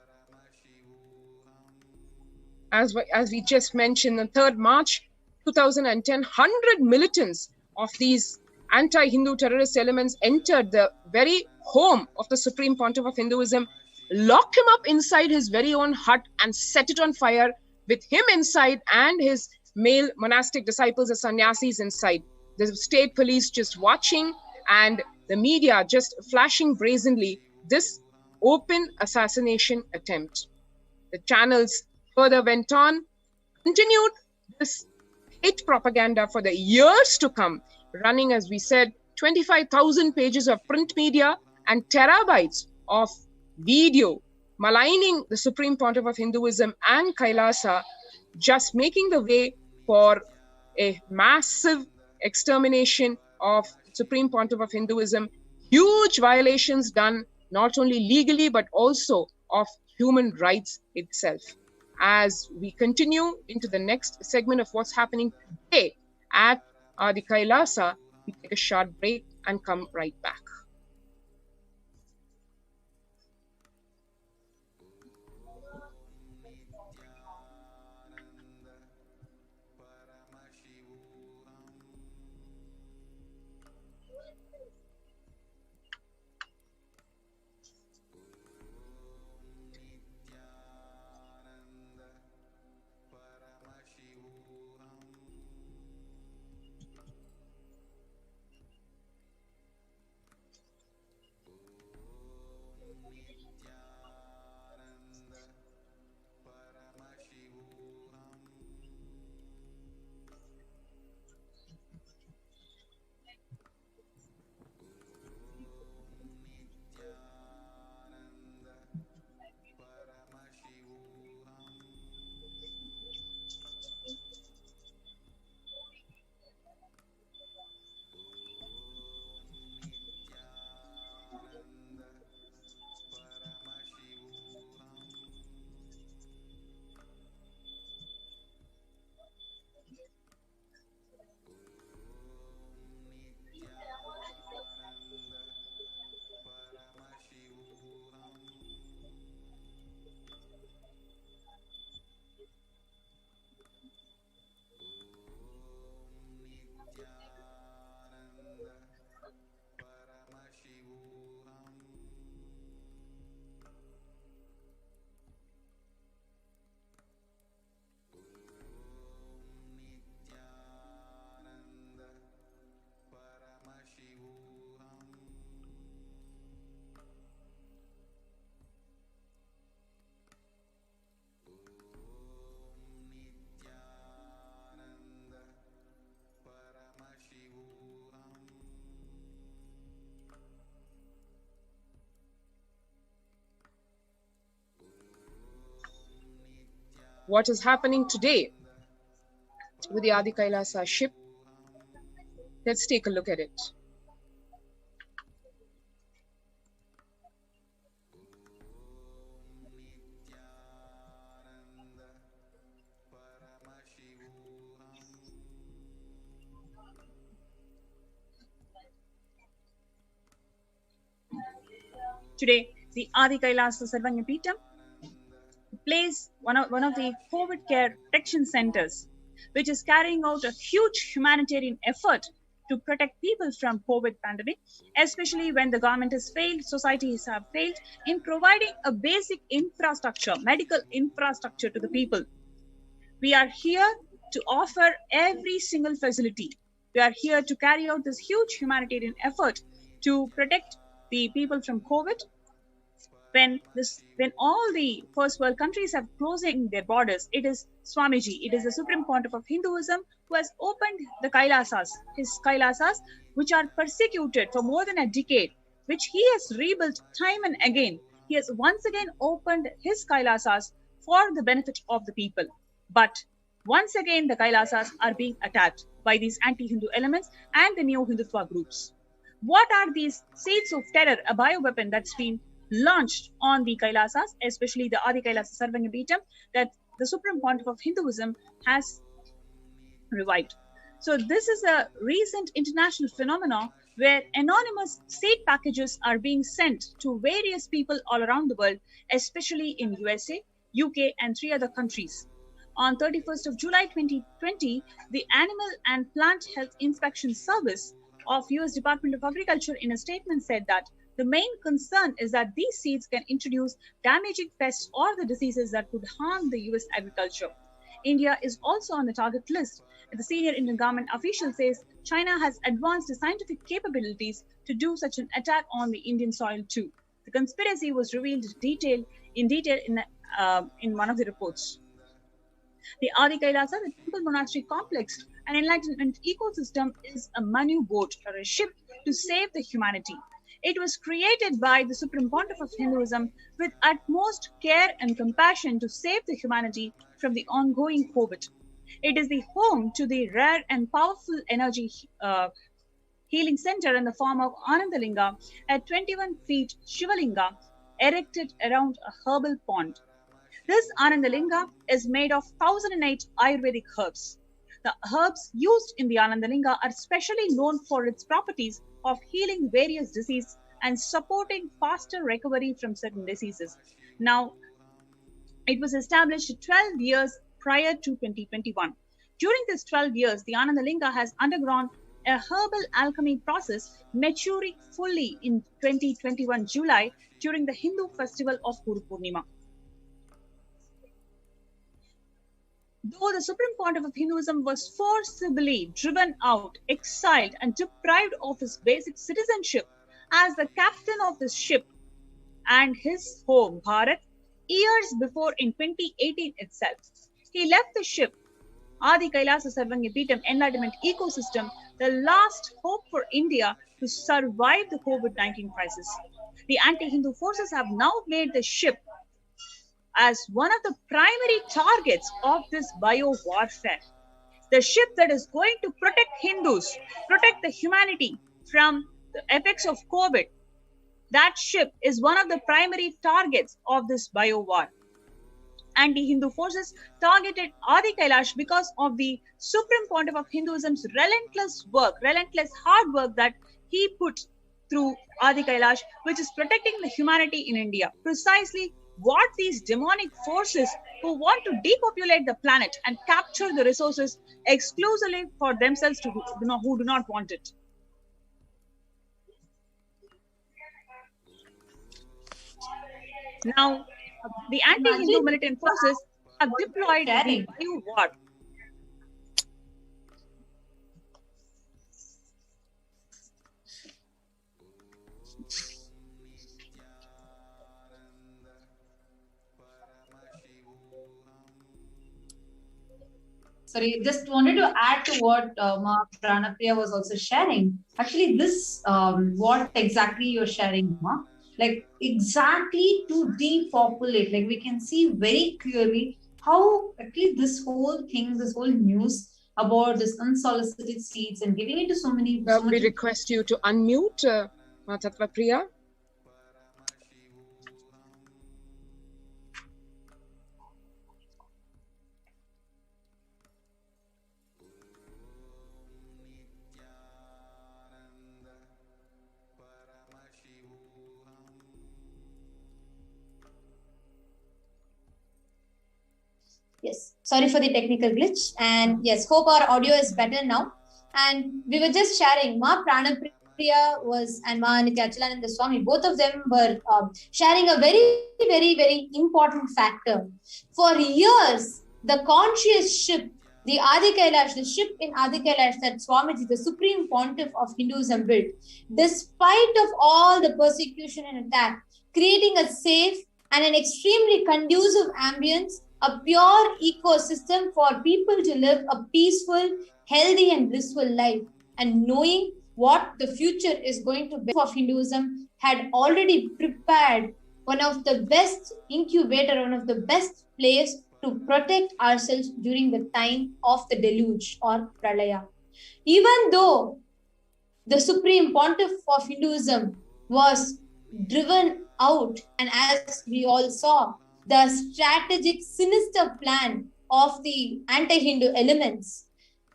As we just mentioned, on 3rd March 2010, 100 militants of these anti-Hindu terrorist elements entered the very home of the Supreme Pontiff of Hinduism, locked him up inside his very own hut and set it on fire, with him inside and his male monastic disciples, the sannyasis, inside. The state police just watching, and the media just flashing brazenly this open assassination attempt. The channels further went on, continued this hate propaganda for the years to come, running, as we said, 25,000 pages of print media and terabytes of video maligning the Supreme Pontiff of Hinduism and Kailasa, just making the way for a massive extermination of Supreme Pontiff of Hinduism. Huge violations done not only legally but also of human rights itself. As we continue into the next segment of what's happening today at the Kailasa, we take a short break and come right back. what is happening today with the Adi Kailasa ship. Let's take a look at it. Today, the Adi Kailasa Sarvangapeetham plays one of the COVID care protection centers, which is carrying out a huge humanitarian effort to protect people from COVID pandemic, especially when the government has failed, societies have failed in providing a basic infrastructure, medical infrastructure to the people. We are here to offer every single facility. We are here to carry out this huge humanitarian effort to protect the people from COVID. When all the first world countries have closing their borders, it is Swamiji, it is the Supreme Pontiff of Hinduism who has opened the Kailasas, his Kailasas, which are persecuted for more than a decade, which he has rebuilt time and again. He has once again opened his Kailasas for the benefit of the people. But once again, the Kailasas are being attacked by these anti-Hindu elements and the neo-Hindutva groups. What are these seeds of terror, a bioweapon that's been launched on the Kailasas, especially the Adi Kailasa Sarvangapeetham, that the Supreme Pontiff of Hinduism has revived? So this is a recent international phenomenon where anonymous seed packages are being sent to various people all around the world, especially in USA, UK, and 3 other countries. On 31st of July 2020, the Animal and Plant Health Inspection Service of US Department of Agriculture in a statement said that the main concern is that these seeds can introduce damaging pests or the diseases that could harm the US agriculture. India is also on the target list. The senior Indian government official says China has advanced scientific capabilities to do such an attack on the Indian soil too. The conspiracy was revealed in detail in one of the reports. The Adi Kailasa, the temple monastery complex, an enlightenment ecosystem, is a Manu boat or a ship to save the humanity. It was created by the Supreme Pontiff of Hinduism with utmost care and compassion to save the humanity from the ongoing COVID. It is the home to the rare and powerful energy healing center in the form of Anandalinga, a 21 feet Shivalinga erected around a herbal pond. This Anandalinga is made of 1008 Ayurvedic herbs. The herbs used in the Anandalinga are specially known for its properties of healing various diseases and supporting faster recovery from certain diseases. Now, it was established 12 years prior to 2021. During these 12 years, the Anandalinga has undergone a herbal alchemy process, maturing fully in 2021 July during the Hindu festival of Guru Purnima. Though the Supreme Pontiff of Hinduism was forcibly driven out, exiled, and deprived of his basic citizenship as the captain of this ship and his home, Bharat, years before in 2018 itself, he left the ship, Adi Kailasa Sarvangapeetham Enlightenment Ecosystem, the last hope for India to survive the COVID-19 crisis. The anti-Hindu forces have now made the ship as one of the primary targets of this bio-warfare. The ship that is going to protect Hindus, protect the humanity from the effects of COVID, that ship is one of the primary targets of this bio-war. Anti-Hindu forces targeted Adi Kailash because of the Supreme Pontiff of Hinduism's relentless hard work that he put through Adi Kailash, which is protecting the humanity in India. Precisely what these demonic forces who want to depopulate the planet and capture the resources exclusively for themselves who do not want it. Now, the anti-Hindu militant forces have deployed the bio-war. Sorry, just wanted to add to what Ma Pranapriya was also sharing. Actually, this, what exactly you're sharing, Ma? Like exactly to depopulate, like we can see very clearly how actually this whole thing, this whole news about this unsolicited seeds and giving it to so many. We request you to unmute, Tattva Priya. Yes, sorry for the technical glitch. And yes, hope our audio is better now. And we were just sharing, Ma Pranapriya and Ma Nithyananda Swami, both of them were sharing a very, very, very important factor. For years, the conscious ship, the Adi Kailash, the ship in Adi Kailash that Swamiji, the supreme pontiff of Hinduism, built, despite of all the persecution and attack, creating a safe and an extremely conducive ambience, a pure ecosystem for people to live a peaceful, healthy and blissful life, and knowing what the future is going to be of Hinduism, had already prepared one of the best incubator, one of the best place to protect ourselves during the time of the deluge or pralaya. Even though the supreme pontiff of Hinduism was driven out, and as we all saw, the strategic, sinister plan of the anti-Hindu elements,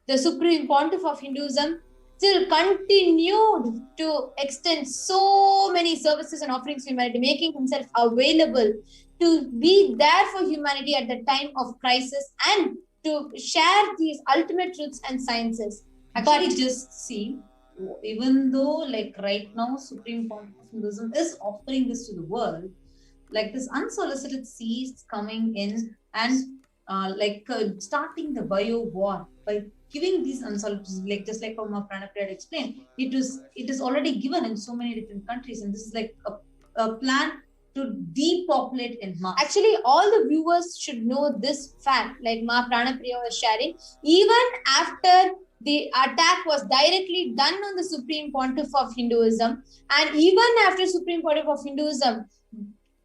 the supreme pontiff of Hinduism still continued to extend so many services and offerings to humanity, making himself available to be there for humanity at the time of crisis and to share these ultimate truths and sciences. Actually, just see, even though like right now, Supreme Pontiff of Hinduism is offering this to the world, like this unsolicited seeds coming in and starting the bio war by giving these unsolicited, like just like how Pranapriya explained, it is already given in so many different countries, and this is like a plan to depopulate in Mars. Actually, all the viewers should know this fact, like Ma Pranapriya was sharing, even after the attack was directly done on the Supreme Pontiff of Hinduism, and even after Supreme Pontiff of Hinduism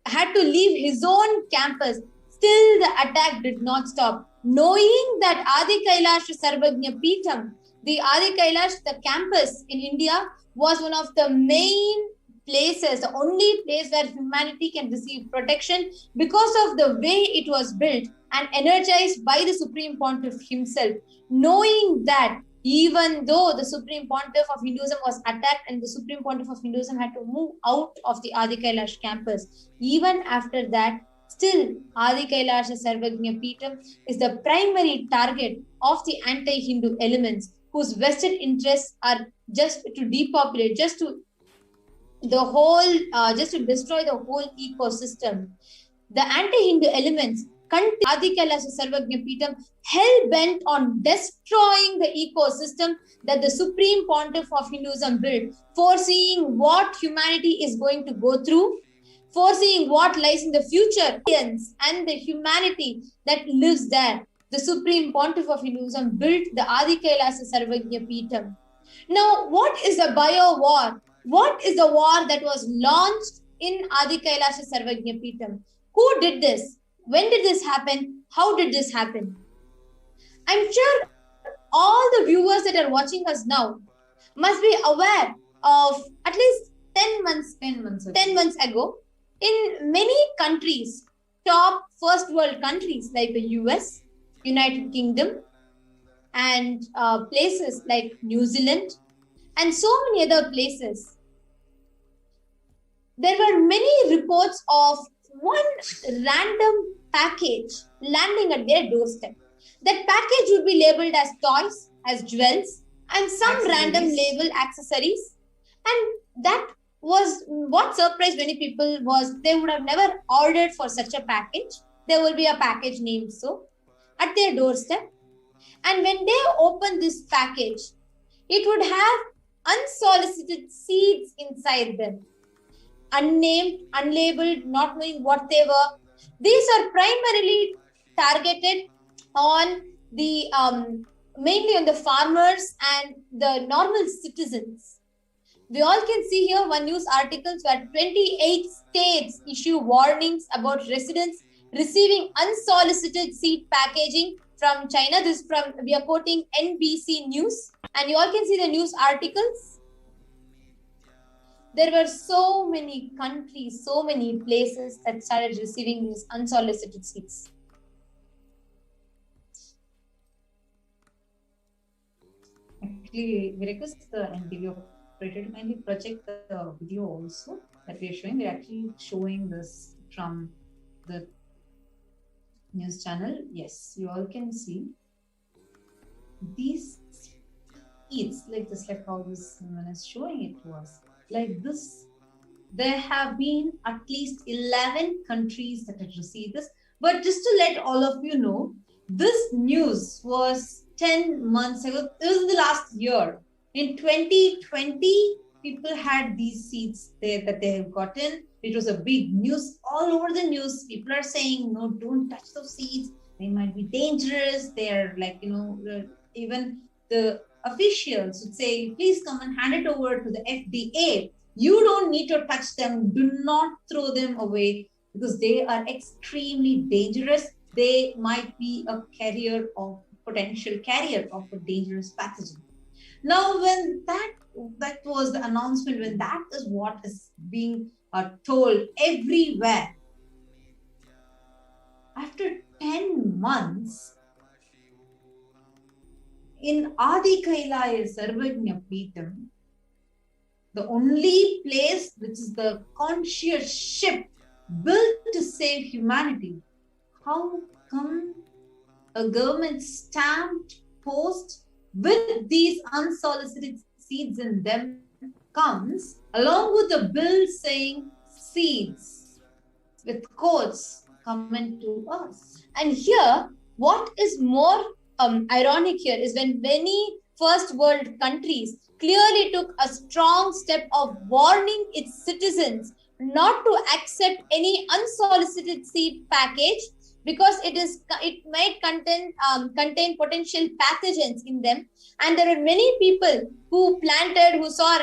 had to leave his own campus, still the attack did not stop. Knowing that Adi Kailash Sarvagnya Peetham, the Adi Kailash, the campus in India, was one of the main places, the only place where humanity can receive protection because of the way it was built and energized by the Supreme Pontiff himself. Knowing that even though the Supreme Pontiff of Hinduism was attacked and the Supreme Pontiff of Hinduism had to move out of the Adi Kailash campus, even after that, still Adi Kailash Sarvagnya Peetham is the primary target of the anti-Hindu elements whose vested interests are just to depopulate, just to destroy the whole ecosystem. The anti-Hindu elements Adi Kailash Sarvagnya Peetham hell-bent on destroying the ecosystem that the Supreme Pontiff of Hinduism built, foreseeing what humanity is going to go through, foreseeing what lies in the future and the humanity that lives there. The Supreme Pontiff of Hinduism built the Adi Kailash Sarvagnya Peetham. Now, what is the bio war? What is the war that was launched in Adi Kailash Sarvagnya Peetham? Who did this? When did this happen? How did this happen? I'm sure all the viewers that are watching us now must be aware of at least 10 months ago, in many countries, top first world countries like the US, United Kingdom, and places like New Zealand, and so many other places, there were many reports of one random package landing at their doorstep. That package would be labeled as toys, as jewels, and some random label accessories. And that was what surprised many people was they would have never ordered for such a package. There will be a package named so at their doorstep. And when they open this package, it would have unsolicited seeds inside them. Unnamed, unlabeled, not knowing what they were. These are primarily targeted on the mainly on the farmers and the normal citizens. We all can see here one news articles where 28 states issue warnings about residents receiving unsolicited seed packaging from China. This from, we are quoting NBC News, and you all can see the news articles. There were so many countries, so many places that started receiving these unsolicited seeds. Actually, we request the NTV operator to kindly project the video also that we are showing. We're actually showing this from the news channel. Yes, you all can see these seeds, like just like how this woman is showing it to us. Like this, there have been at least 11 countries that have received this. But just to let all of you know, this news was 10 months ago. It was in the last year. In 2020, people had these seeds there that they have gotten. It was a big news all over the news. People are saying, no, don't touch those seeds. They might be dangerous. They're like, even the officials would say, please come and hand it over to the FDA. You don't need to touch them. Do not throw them away because they are extremely dangerous. They might be a potential carrier of a dangerous pathogen. Now, when that was the announcement, when that is what is being told everywhere, after 10 months, in Adi Kailasa Sarvagnya Peetham, the only place which is the conscious ship built to save humanity, how come a government stamped post with these unsolicited seeds in them comes along with a bill saying seeds with quotes coming to us? And here, what is more ironic here is when many first world countries clearly took a strong step of warning its citizens not to accept any unsolicited seed package because it might contain potential pathogens in them, and there are many people who saw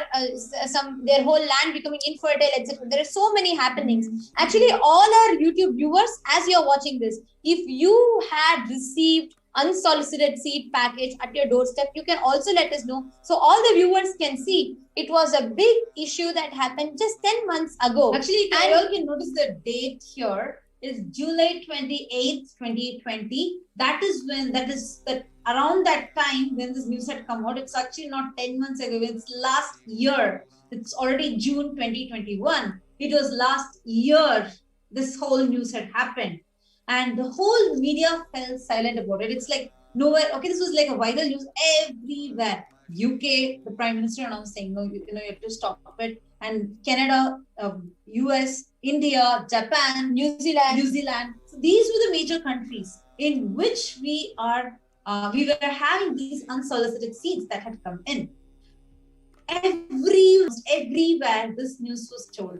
their whole land becoming infertile, etc. There are so many happenings. Actually, all our YouTube viewers, as you are watching this, if you had received unsolicited seed package at your doorstep, you can also let us know so all the viewers can see it was a big issue that happened just 10 months ago. Actually, you all can notice the date here is July 28th, 2020. That is around that time when this news had come out. It's actually not 10 months ago. It's last year. It's already June 2021. It was last year this whole news had happened. And the whole media fell silent about it. It's like nowhere. Okay, this was like a viral news everywhere. UK, the Prime Minister announced saying, no, you have to stop it. And Canada, US, India, Japan, New Zealand. So these were the major countries in which we were having these unsolicited seeds that had come in. Everywhere this news was told.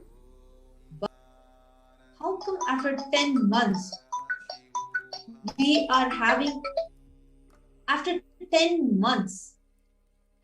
But how come after 10 months, we are having, after 10 months,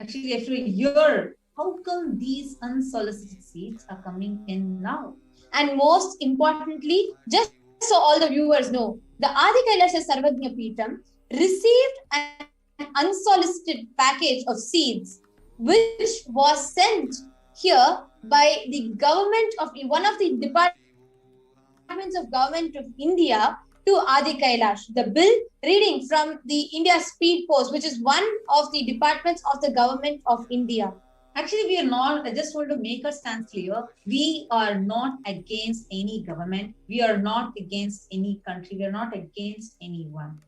actually after a year, how come these unsolicited seeds are coming in now? And most importantly, just so all the viewers know, the Adi Kailasa Sarvagnya Peetham received an unsolicited package of seeds which was sent here by the government of one of the departments of government of India to Adi Kailash. The bill reading from the India Speed Post, which is one of the departments of the government of India. Actually, we are not, I just want to make our stance clear. We are not against any government. We are not against any country. We are not against anyone.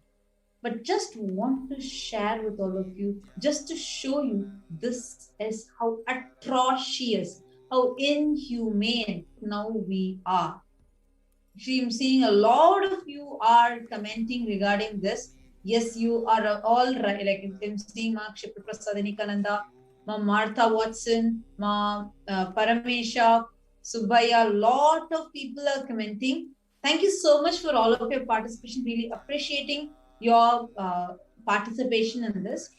But just want to share with all of you, just to show you this is how atrocious, how inhumane now we are. Actually, I'm seeing a lot of you are commenting regarding this. Yes, you are all right. Like I'm seeing Ma Kshipra Prasad Nikananda, Ma Martha Watson, Ma Paramesha, Subbaya, a lot of people are commenting. Thank you so much for all of your participation. Really appreciating your participation in this.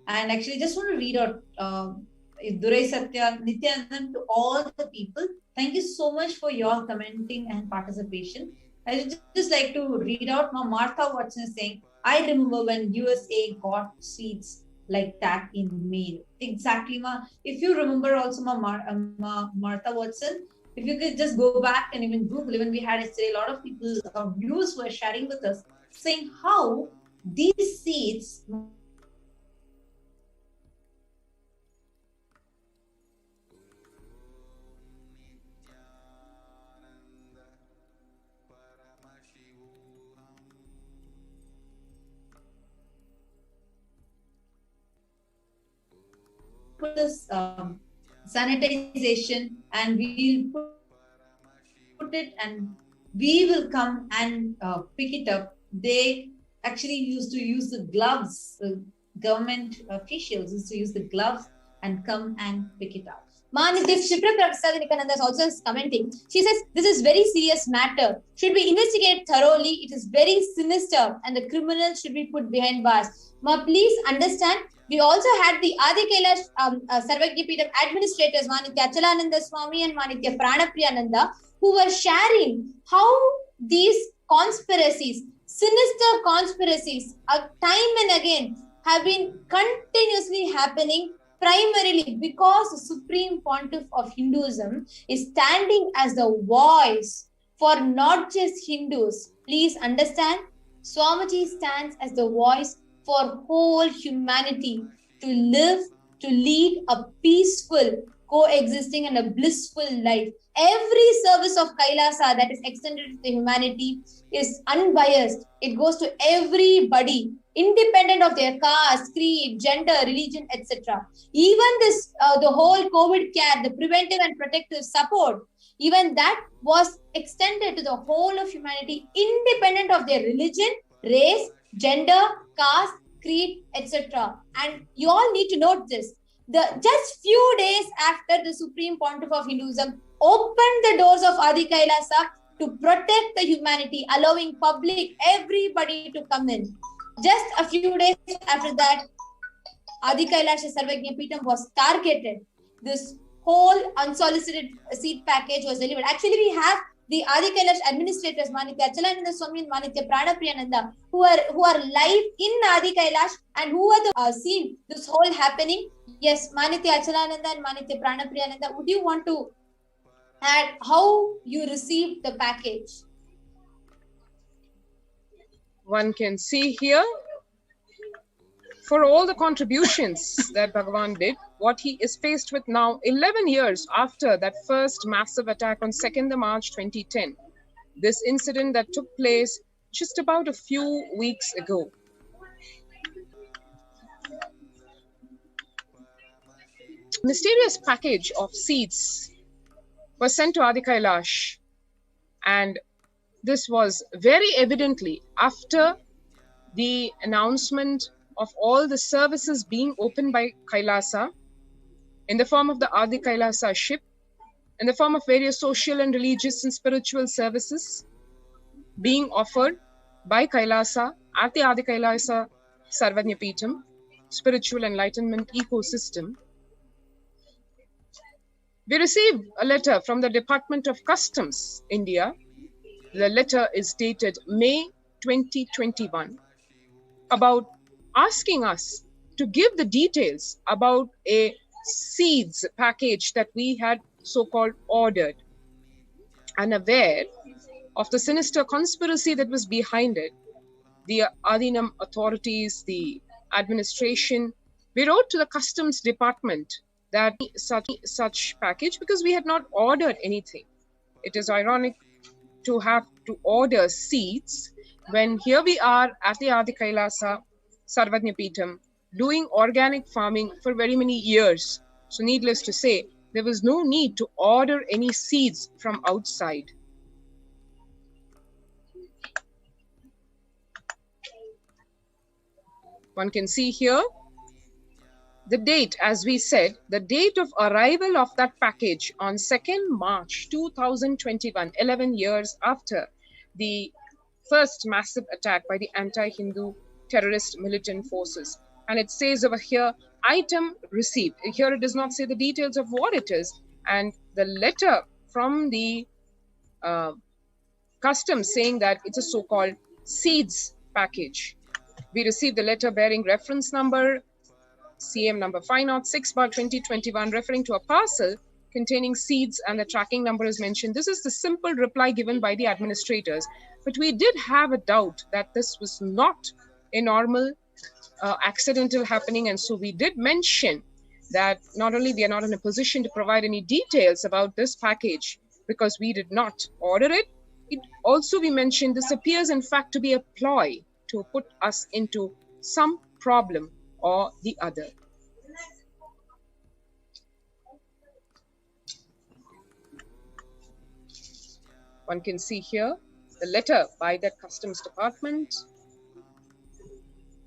And actually, just want to read out Durai Satya, Nithyananda, to all the people. Thank you so much for your commenting and participation. I would just like to read out Martha Watson saying, I remember when USA got seats like that in mail. Exactly, ma. If you remember also, Martha Watson, if you could just go back and even Google, even we had yesterday, a lot of people, views were sharing with us, saying how these seats put this sanitization, and we'll put it and we will come and pick it up. They actually used to use the gloves. Government officials used to use the gloves and come and pick it up. This Shipra Prasad Nikananda is also commenting. She says, this is very serious matter. Should be investigated thoroughly. It is very sinister and the criminal should be put behind bars. Ma, please understand, we also had the Adi Kailash Sarvagyapeetham administrators, Manitya Achalananda Swami and Manitya Pranapriyananda, who were sharing how these conspiracies, sinister conspiracies, time and again have been continuously happening, primarily because the Supreme Pontiff of Hinduism is standing as the voice for not just Hindus. Please understand, Swamiji stands as the voice for whole humanity to live, to lead a peaceful, coexisting and a blissful life. Every service of Kailasa that is extended to the humanity is unbiased. It goes to everybody, independent of their caste, creed, gender, religion, etc. Even this, the whole COVID care, the preventive and protective support, even that was extended to the whole of humanity, independent of their religion, race, gender, caste, creed, etc. And you all need to note this. Just few days after the Supreme Pontiff of Hinduism opened the doors of Adi Kailasa to protect the humanity, allowing public, everybody to come in. Just a few days after that, Adi Kailash Sarvagyapeetham was targeted. This whole unsolicited seat package was delivered. Actually, we have the Adi Kailash administrators, Manitya Achalananda Swami and Manitya Pranapriyananda, who are live in Adi Kailash and who are seeing this whole happening. Yes, Manitya Achalananda and Manitya Pranapriyananda, would you want to add how you received the package? One can see here, for all the contributions that Bhagavan did, what he is faced with now, 11 years after that first massive attack on 2nd March 2010, this incident that took place just about a few weeks ago. Mysterious package of seeds was sent to Adi Kailash, and this was very evidently after the announcement of all the services being opened by Kailasa in the form of the Adi Kailasa ship, in the form of various social and religious and spiritual services being offered by Kailasa at the Adi Kailasa Sarvagyapeetham spiritual enlightenment ecosystem. We received a letter from the Department of Customs, India. The letter is dated May 2021, about asking us to give the details about a seeds package that we had so-called ordered. Unaware of the sinister conspiracy that was behind it, the Adinam authorities, the administration, we wrote to the Customs Department that such package, because we had not ordered anything. It is ironic to have to order seeds when here we are at the Adi Kailasa Sarvagyapeetham doing organic farming for very many years. So needless to say, there was no need to order any seeds from outside. One can see here the date, as we said, the date of arrival of that package on 2nd March 2021, 11 years after the first massive attack by the anti-Hindu terrorist militant forces. And it says over here, item received. Here it does not say the details of what it is. And the letter from the customs saying that it's a so-called seeds package. We received the letter bearing reference number CM number 506/2021, referring to a parcel containing seeds, and the tracking number is mentioned. This is the simple reply given by the administrators. But we did have a doubt that this was not a normal accidental happening, and so we did mention that not only we are not in a position to provide any details about this package because we did not order it, it also we mentioned this appears in fact to be a ploy to put us into some problem or the other. One can see here the letter by the customs department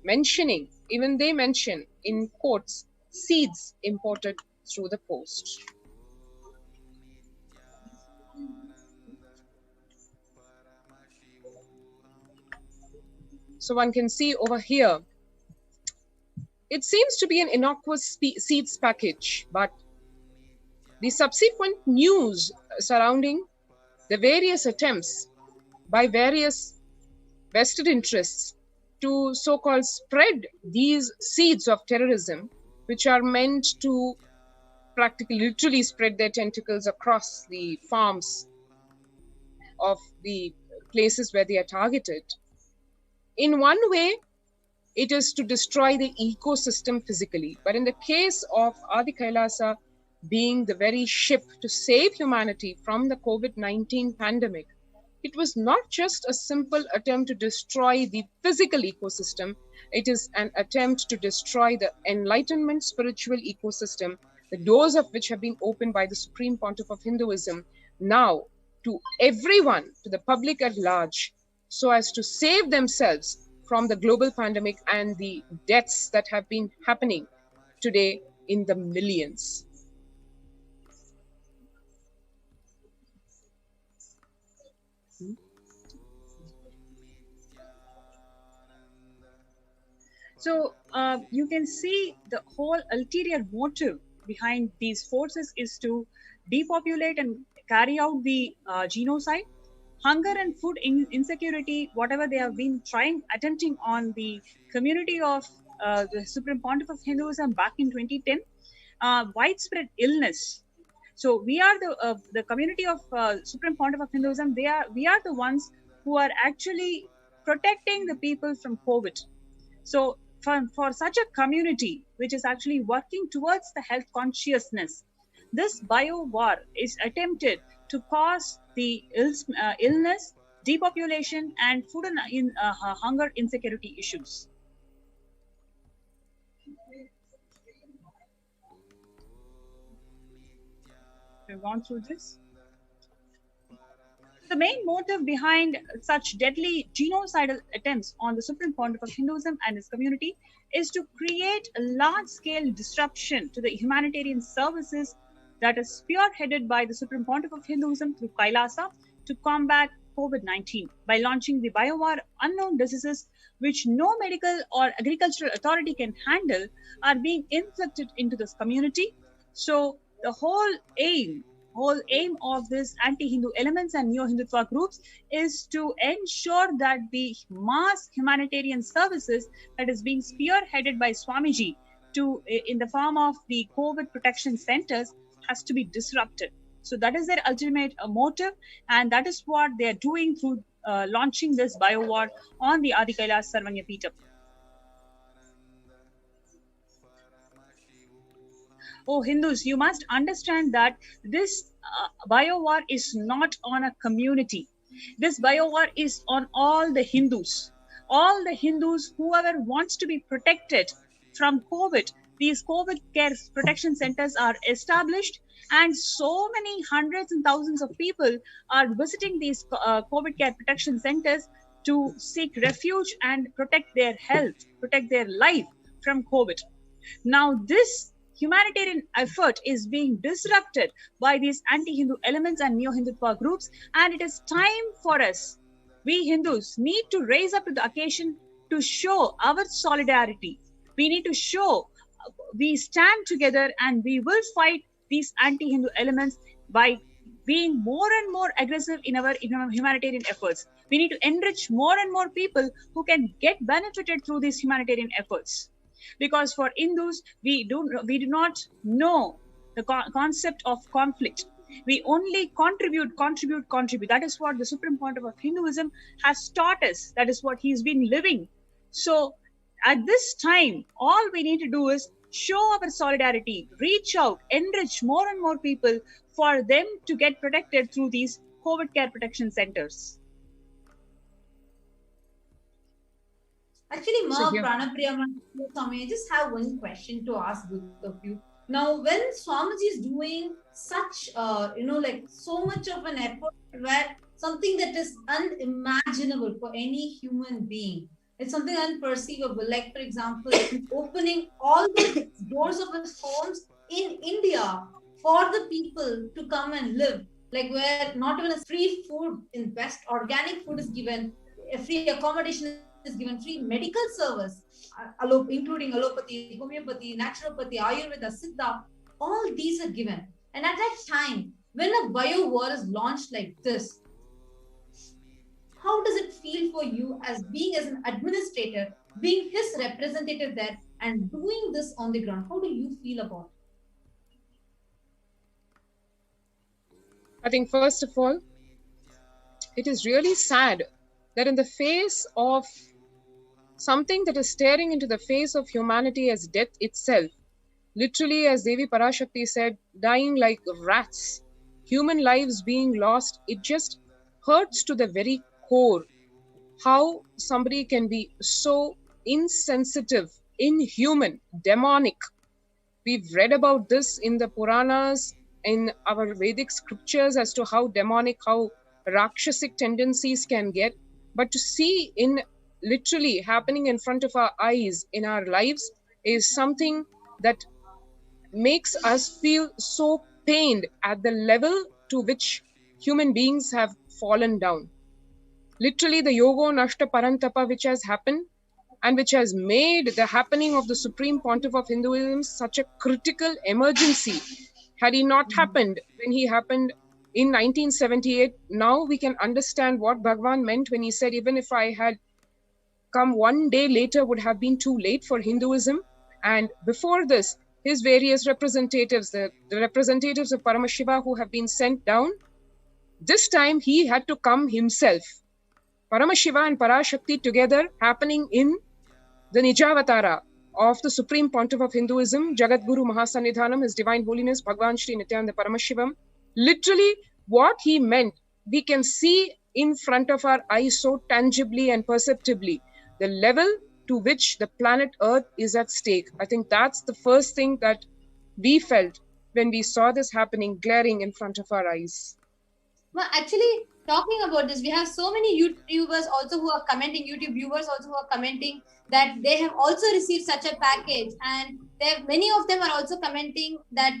mentioning, even they mention in quotes, seeds imported through the post. So one can see over here, it seems to be an innocuous seeds package, but the subsequent news surrounding the various attempts by various vested interests to so-called spread these seeds of terrorism, which are meant to practically literally spread their tentacles across the farms of the places where they are targeted. In one way, it is to destroy the ecosystem physically. But in the case of Adi Kailasa being the very ship to save humanity from the COVID-19 pandemic, it was not just a simple attempt to destroy the physical ecosystem. It is an attempt to destroy the enlightenment spiritual ecosystem, the doors of which have been opened by the Supreme Pontiff of Hinduism now to everyone, to the public at large, so as to save themselves from the global pandemic and the deaths that have been happening today in the millions. So you can see the whole ulterior motive behind these forces is to depopulate and carry out the genocide. Hunger and food insecurity, whatever they have been attempting on the community of the Supreme Pontiff of Hinduism back in 2010, widespread illness. So we are the community of Supreme Pontiff of Hinduism. We are the ones who are actually protecting the people from COVID. So for such a community which is actually working towards the health consciousness, this bio war is attempted to cause the illness, depopulation, and food and hunger insecurity issues. We've gone through this. The main motive behind such deadly genocidal attempts on the Supreme Pontiff of Hinduism and his community is to create a large-scale disruption to the humanitarian services that is spearheaded by the Supreme Pontiff of Hinduism through Kailasa to combat COVID-19 by launching the biowar. Unknown diseases which no medical or agricultural authority can handle are being inflicted into this community. So the whole aim of this anti-Hindu elements and neo-Hindutva groups is to ensure that the mass humanitarian services that is being spearheaded by Swamiji in the form of the COVID protection centers has to be disrupted. So that is their ultimate motive, and that is what they are doing through launching this biowar on the Adi Kailas Sarvanya Peetham. Oh, Hindus, you must understand that this biowar is not on a community. This biowar is on all the Hindus. All the Hindus, whoever wants to be protected from COVID, these COVID care protection centers are established, and so many hundreds and thousands of people are visiting these COVID care protection centers to seek refuge and protect their health, protect their life from COVID. Now, this humanitarian effort is being disrupted by these anti-Hindu elements and neo-Hindutva groups, and it is time for us, we Hindus, need to raise up to the occasion to show our solidarity. We need to show we stand together and we will fight these anti-Hindu elements by being more and more aggressive in our humanitarian efforts. We need to enrich more and more people who can get benefited through these humanitarian efforts. Because for Hindus, we do not know the concept of conflict. We only contribute. That is what the Supreme Pontiff of Hinduism has taught us. That is what he's been living. So at this time, all we need to do is show our solidarity, reach out, enrich more and more people for them to get protected through these COVID care protection centers. Actually, Ma, here- Pranapriya, Swami, I just have one question to ask both of you. Now, when Swamiji is doing such, so much of an effort where something that is unimaginable for any human being, it's something unperceivable. Like, for example, opening all the doors of his homes in India for the people to come and live. Like, where not even a free food in best organic food is given, a free accommodation is given, free medical service, including allopathy, homeopathy, naturopathy, ayurveda, siddha, all these are given. And at that time, when a bio war is launched like this, how does it feel for you as an administrator, being his representative there and doing this on the ground? How do you feel about it? I think first of all, it is really sad that in the face of something that is staring into the face of humanity as death itself, literally as Devi Parashakti said, dying like rats, human lives being lost, it just hurts to the very core how somebody can be so insensitive, inhuman, demonic. We've read about this in the Puranas, in our Vedic scriptures as to how demonic, how Rakshasic tendencies can get. But to see in literally happening in front of our eyes in our lives is something that makes us feel so pained at the level to which human beings have fallen down. Literally the Yogo Nashta Parantapa which has happened and which has made the happening of the Supreme Pontiff of Hinduism such a critical emergency. Had he not happened when he happened in 1978, now we can understand what Bhagwan meant when he said, even if I had come one day later would have been too late for Hinduism. And before this, his various representatives, the representatives of Paramashiva who have been sent down, this time he had to come himself. Paramashiva and Parashakti together happening in the Nijavatara of the Supreme Pontiff of Hinduism, Jagadguru Mahasannidhanam, His Divine Holiness Bhagwan Shri Nithyananda Paramashivam. Literally what he meant, we can see in front of our eyes so tangibly and perceptibly. The level to which the planet Earth is at stake. I think that's the first thing that we felt when we saw this happening, glaring in front of our eyes. Well, actually, talking about this, we have so many YouTubers also who are commenting, YouTube viewers also who are commenting that they have also received such a package, and many of them are also commenting that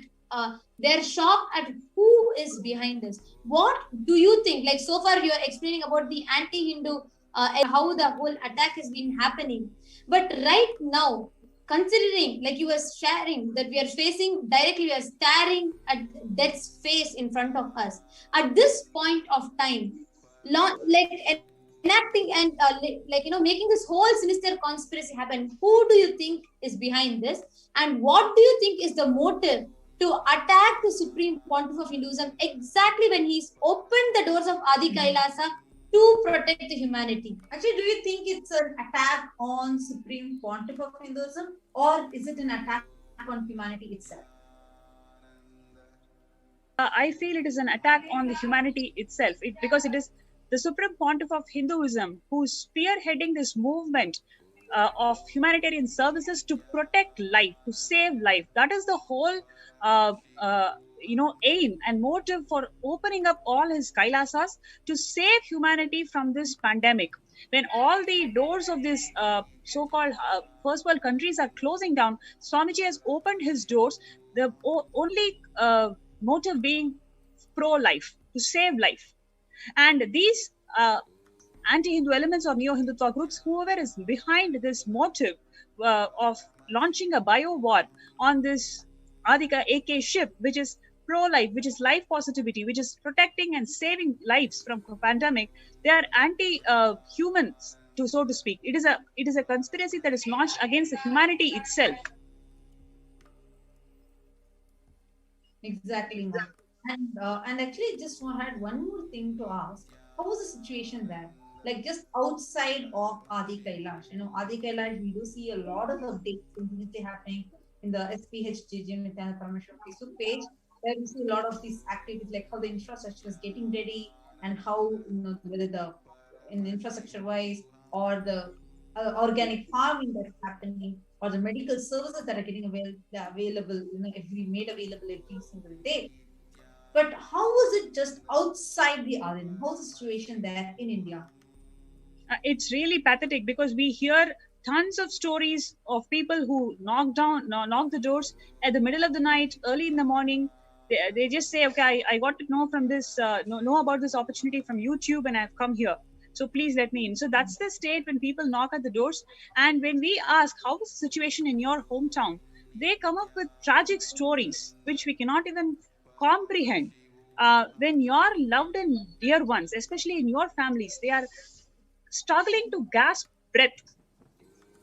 they're shocked at who is behind this. What do you think? Like, so far you are explaining about the anti-Hindu and how the whole attack has been happening. But right now, considering, like you were sharing, that we are facing directly, we are staring at death's face in front of us. At this point of time, like enacting and making this whole sinister conspiracy happen, who do you think is behind this? And what do you think is the motive to attack the Supreme Pontiff of Hinduism exactly when he's opened the doors of Adi Kailasa to protect the humanity? Actually, do you think it's an attack on Supreme Pontiff of Hinduism, or is it an attack on humanity itself? I feel it is an attack on the humanity itself, because it is the Supreme Pontiff of Hinduism who's spearheading this movement of humanitarian services to protect life, to save life. That is the whole aim and motive for opening up all his Kailasas, to save humanity from this pandemic. When all the doors of this so-called first world countries are closing down, Swamiji has opened his doors, the only motive being pro-life, to save life. And these anti-Hindu elements or neo-Hindutva groups, whoever is behind this motive of launching a bio war on this Adhika AK ship, which is pro-life, which is life positivity, which is protecting and saving lives from pandemic. They are anti-humans, so to speak. It is a conspiracy that is launched against the humanity itself. Exactly, ma'am. And actually, just had one more thing to ask. How was the situation there? Like just outside of Adi Kailash, Adi Kailash, we do see a lot of updates continuously happening in the HDH Nithyananda Paramashivam Facebook page, where we see a lot of these activities, like how the infrastructure is getting ready, and how whether the in infrastructure wise, or the organic farming that's happening, or the medical services that are getting available, made available every single day. But how was it just outside the arena? How's the situation there in India? It's really pathetic because we hear tons of stories of people who knock the doors at the middle of the night, early in the morning. They just say, okay, I got to know from this, know about this opportunity from YouTube, and I've come here. So please let me in. So that's the state when people knock at the doors. And when we ask, how is the situation in your hometown? They come up with tragic stories, which we cannot even comprehend. When your loved and dear ones, especially in your families, they are struggling to gasp breath.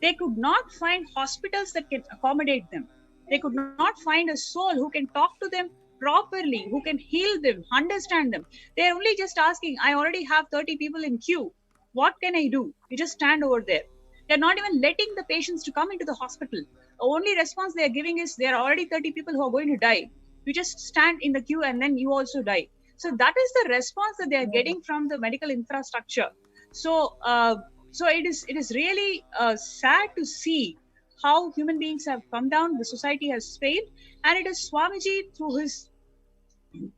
They could not find hospitals that can accommodate them. They could not find a soul who can talk to them properly, who can heal them, understand them. They're only just asking, I already have 30 people in queue. What can I do? You just stand over there. They're not even letting the patients to come into the hospital. The only response they're giving is, there are already 30 people who are going to die. You just stand in the queue and then you also die. So that is the response that they are getting from the medical infrastructure. So it is really sad to see how human beings have come down, the society has failed, and it is Swamiji, through his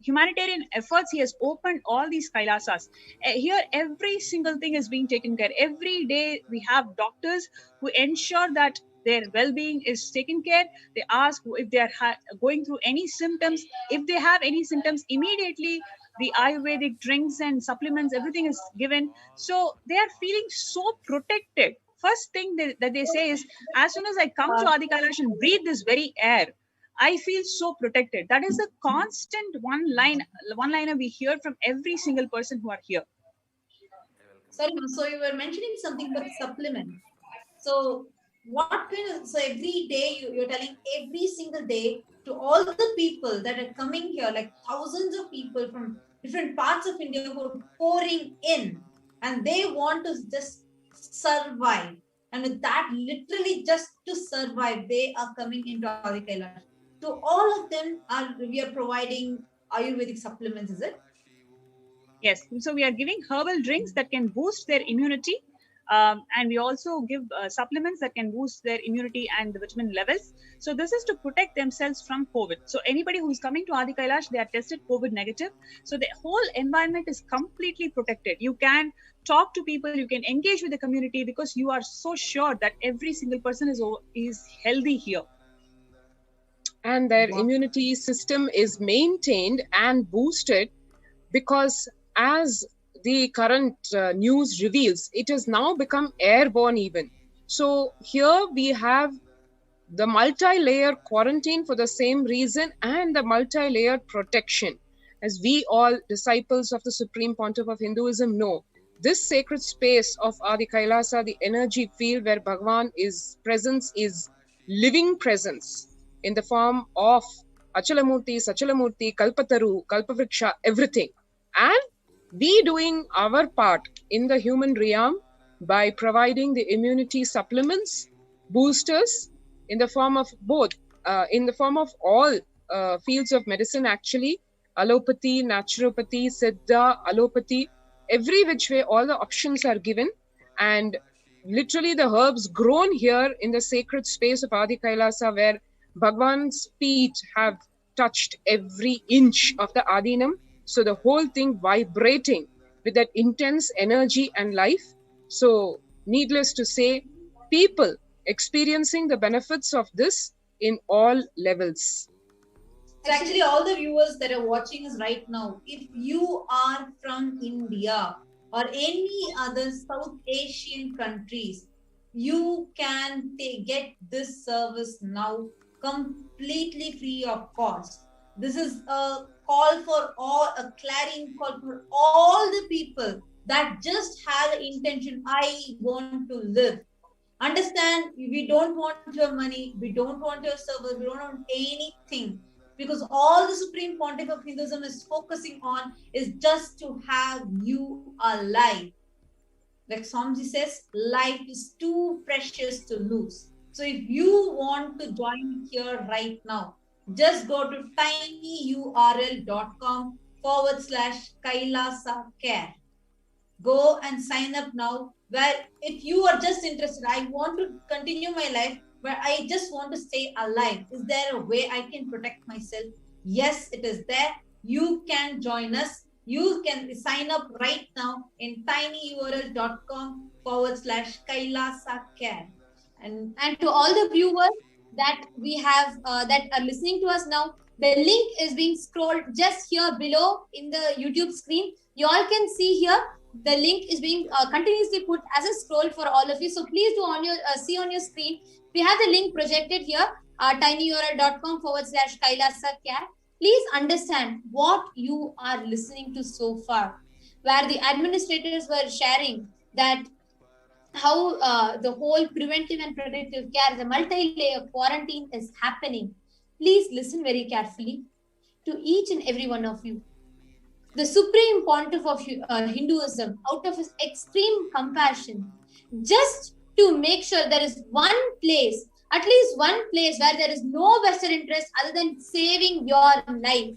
humanitarian efforts, he has opened all these Kailasas. Here, every single thing is being taken care. Every day we have doctors who ensure that their well-being is taken care. They ask if they are going through any symptoms. If they have any symptoms, immediately the Ayurvedic drinks and supplements, everything is given. So they are feeling so protected. First thing that they say is, as soon as I come to Adi Kailash and breathe this very air, I feel so protected. That is the constant one-liner we hear from every single person who are here. Sorry, so you were mentioning something about supplements. So what kind of, so every day you're telling every single day to all the people that are coming here, like thousands of people from different parts of India who are pouring in, and they want to just survive. And with that, literally just to survive, they are coming into Adi Kailash. To all of them, we are providing Ayurvedic supplements, is it? Yes. So we are giving herbal drinks that can boost their immunity. And we also give supplements that can boost their immunity and the vitamin levels. So this is to protect themselves from COVID. So anybody who is coming to Adi Kailash, they are tested COVID negative. So the whole environment is completely protected. You can talk to people, you can engage with the community, because you are so sure that every single person is healthy here. And their immunity system is maintained and boosted, because as the current news reveals, it has now become airborne even. So here we have the multi-layer quarantine for the same reason, and the multi-layer protection. As we all disciples of the Supreme Pontiff of Hinduism know, this sacred space of Adi Kailasa, the energy field where Bhagavan's presence is living presence in the form of Achalamurti, Sachalamurti, Kalpataru, Kalpavriksha, everything. And we doing our part in the human realm by providing the immunity supplements, boosters, in the form of both, in the form of all fields of medicine actually, allopathy, naturopathy, siddha, allopathy, every which way all the options are given. And literally the herbs grown here in the sacred space of Adi Kailasa, where Bhagwan's feet have touched every inch of the Adinam. So the whole thing vibrating with that intense energy and life. So needless to say, people experiencing the benefits of this in all levels. So actually, all the viewers that are watching us right now, if you are from India or any other South Asian countries, you can get this service now completely free of cost. This is a call for all, a clarion call for all the people that just have the intention, I want to live. Understand, we don't want your money, we don't want your service, we don't want anything. Because all the Supreme Pontiff of Hinduism is focusing on is just to have you alive. Like Swamiji says, life is too precious to lose. So if you want to join here right now, just go to tinyurl.com/Kailasa care. Go and sign up now. Where if you are just interested, I want to continue my life, where I just want to stay alive. Is there a way I can protect myself? Yes, it is there. You can join us. You can sign up right now in tinyurl.com/Kailasa care. And to all the viewers that we have that are listening to us now, the link is being scrolled just here below in the YouTube screen. You all can see here the link is being continuously put as a scroll for all of you. So please do on your see on your screen. We have the link projected here, tinyurl.com/Kailasa care. Please understand what you are listening to so far, where the administrators were sharing that how the whole preventive and protective care, the multi-layer quarantine is happening. Please listen very carefully to each and every one of you. The Supreme Pontiff of Hinduism, out of his extreme compassion, just to make sure there is one place, at least one place where there is no vested interest other than saving your life.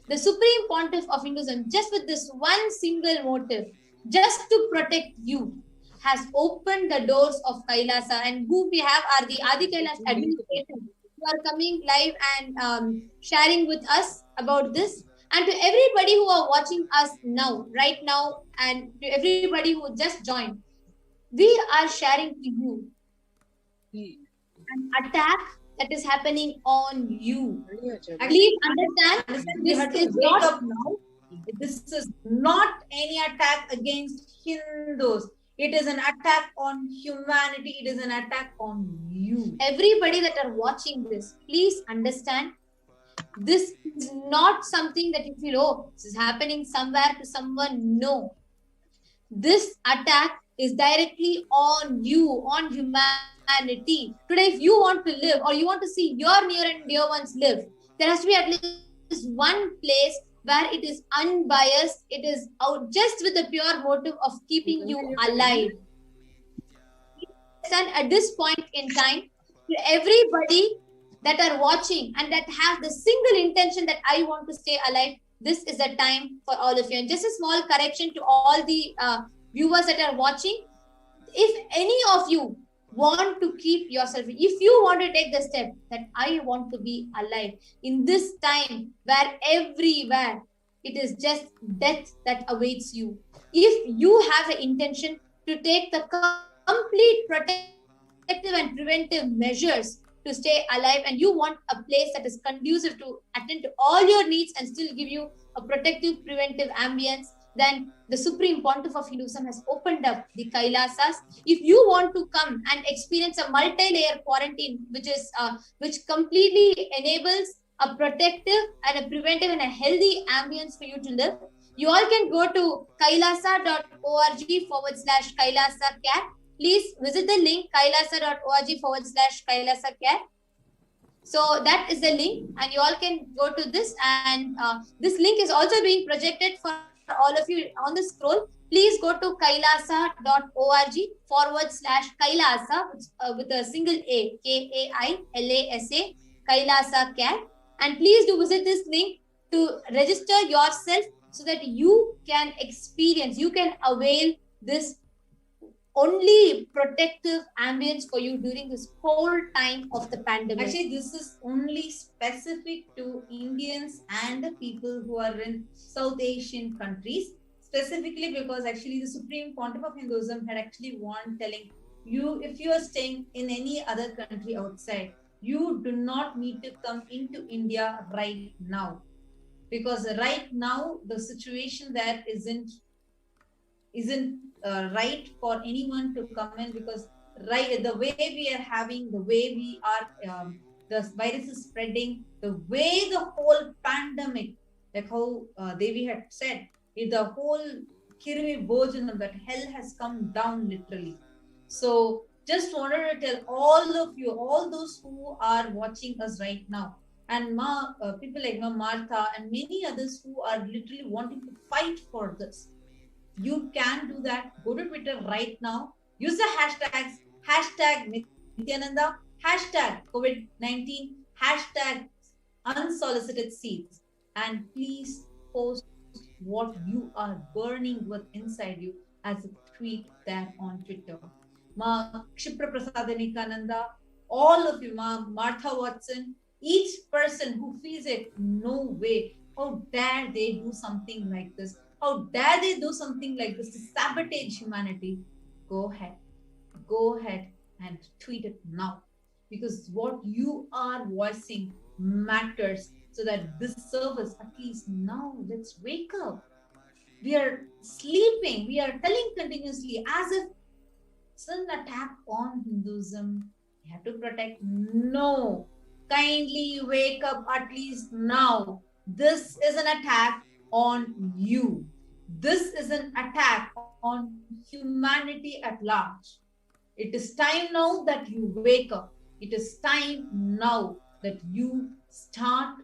The Supreme Pontiff of Hinduism, just with this one single motive, just to protect you, has opened the doors of Kailasa, and who we have are the Adi Kailash administrators who are coming live and sharing with us about this. And to everybody who are watching us now, right now, and to everybody who just joined, we are sharing to you an attack that is happening on you. Please understand, this is not up now. This is not any attack against Hindus. It is an attack on humanity. It is an attack on you. Everybody that are watching this, please understand, this is not something that you feel, oh, this is happening somewhere to someone. No. This attack is directly on you, on humanity. Today, if you want to live or you want to see your near and dear ones live, there has to be at least one place where it is unbiased, it is out just with the pure motive of keeping you alive. And at this point in time, to everybody that are watching and that have the single intention that I want to stay alive, this is the time for all of you. And just a small correction to all the viewers that are watching. If any of you want to keep yourself, if you want to take the step that I want to be alive in this time where everywhere it is just death that awaits you, if you have the intention to take the complete protective and preventive measures to stay alive, and you want a place that is conducive to attend to all your needs and still give you a protective preventive ambience, then the Supreme Pontiff of Hinduism has opened up the Kailasas. If you want to come and experience a multi-layer quarantine, which completely enables a protective and a preventive and a healthy ambience for you to live, you all can go to kailasa.org/Kailasa care. Please visit the link kailasa.org/Kailasa care. So that is the link, and you all can go to this, and this link is also being projected for all of you on the scroll. Please go to kailasa.org/Kailasa with a single A, Kailasa, Kailasa care. And please do visit this link to register yourself so that you can experience, you can avail this only protective ambience for you during this whole time of the pandemic. Actually, this is only specific to Indians and the people who are in South Asian countries, specifically because actually the Supreme Pontiff of Hinduism had actually warned, telling you, if you are staying in any other country outside, you do not need to come into India right now, because right now the situation there isn't right for anyone to come in, because the way we are having, the way we are, the virus is spreading, The way the whole pandemic, like how Devi had said, the whole Kirimi Bojanam, that hell has come down literally. So just wanted to tell all of you, all those who are watching us right now, and people like Martha and many others who are literally wanting to fight for this. You can do that. Go to Twitter right now. Use the hashtags, hashtag Nithyananda, hashtag COVID-19, hashtag unsolicited seeds, and please post what you are burning with inside you as a tweet there on Twitter. Ma Kshipra Prasadanikanda, all of you, Ma Martha Watson, each person who feels it, no way, how dare they do something like this? How dare they do something like this to sabotage humanity? Go ahead and tweet it now, because what you are voicing matters, so that this service, at least now, let's wake up. We are sleeping, we are telling continuously as if it's an attack on Hinduism, we have to protect. No, kindly wake up at least now. This is an attack on you. This is an attack on humanity at large. It is time now that you wake up. It is time now that you start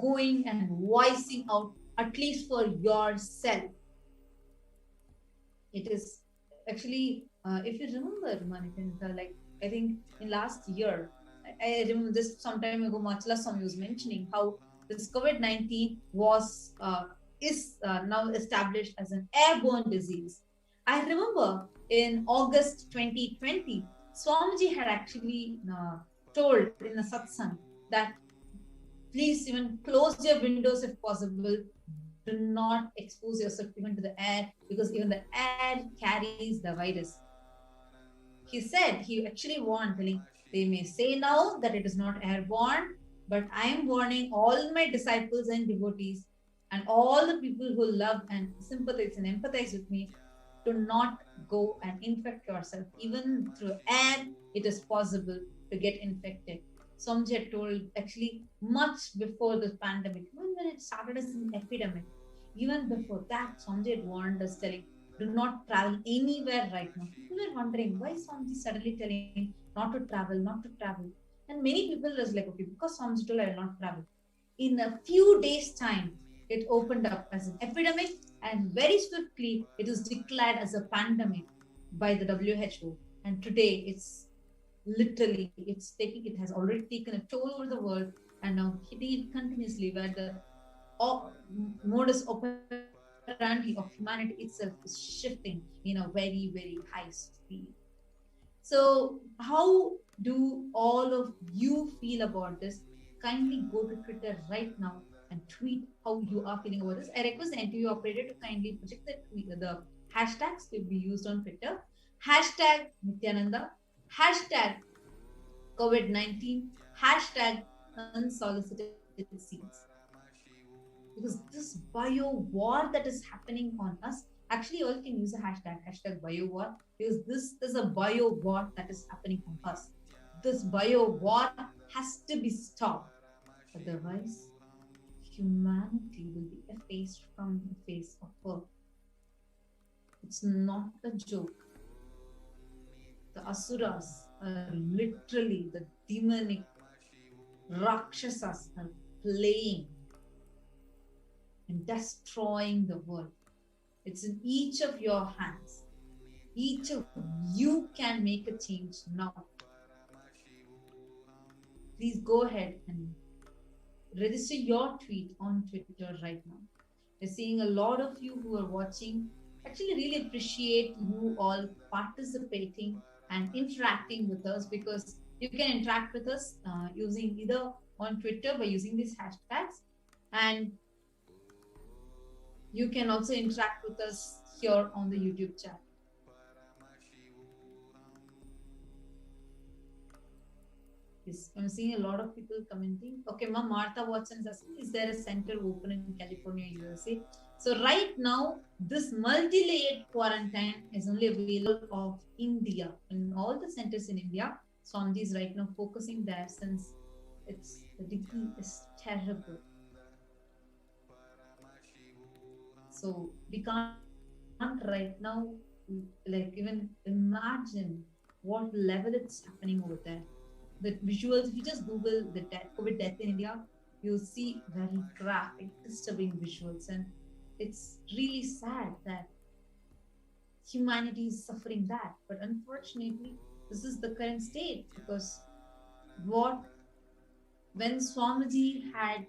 going and voicing out, at least for yourself. It is actually, if you remember, Manikanta, like I think in last year, I remember this some time ago, Machala Swami was mentioning how this COVID-19 is now established as an airborne disease. I remember in August 2020, Swamiji had actually told in a satsang that please even close your windows if possible. Do not expose yourself even to the air, because even the air carries the virus. He said, he actually warned, telling, they may say now that it is not airborne, but I am warning all my disciples and devotees and all the people who love and sympathize and empathize with me, to not go and infect yourself. Even through air, it is possible to get infected. Swamiji had told actually much before this pandemic, even when it started as an epidemic, even before that, Swamiji had warned us, telling, do not travel anywhere right now. People were wondering, why Swamiji suddenly telling not to travel, not to travel. And many people was like, okay, because Swamiji told I will not travel. In a few days' time, it opened up as an epidemic, and very swiftly it was declared as a pandemic by the WHO. And today it's literally, it has already taken a toll over the world, and now hitting it continuously, where the modus operandi of humanity itself is shifting in a very, very high speed. So how do all of you feel about this? Kindly go to Twitter right now and tweet how you are feeling about this. I request the NTV operator to kindly project the hashtags to be used on Twitter. Hashtag Nithyananda, hashtag COVID-19, hashtag unsolicited seeds. Because this bio war that is happening on us, actually all can use a hashtag bio war, because this is a bio war that is happening on us. This bio war has to be stopped. Otherwise, humanity will be effaced from the face of earth. It's not a joke. The asuras are literally, the demonic rakshasas are playing and destroying the world. It's in each of your hands. Each of you can make a change now. Please go ahead and register your tweet on Twitter right now. We're seeing a lot of you who are watching. Actually, really appreciate you all participating and interacting with us, because you can interact with us using either on Twitter by using these hashtags, and you can also interact with us here on the YouTube chat. Yes, I'm seeing a lot of people commenting. Okay, Ma'am Martha Watson is asking, is there a center open in California, USA? So right now, this multi-layered quarantine is only available of India, in all the centers in India. Swamiji is right now focusing there, since it's the degree is terrible. So we can't right now like even imagine what level it's happening over there. The visuals, if you just Google the COVID death in India, you'll see very graphic, disturbing visuals, and it's really sad that humanity is suffering that. But unfortunately, this is the current state, because when Swamiji had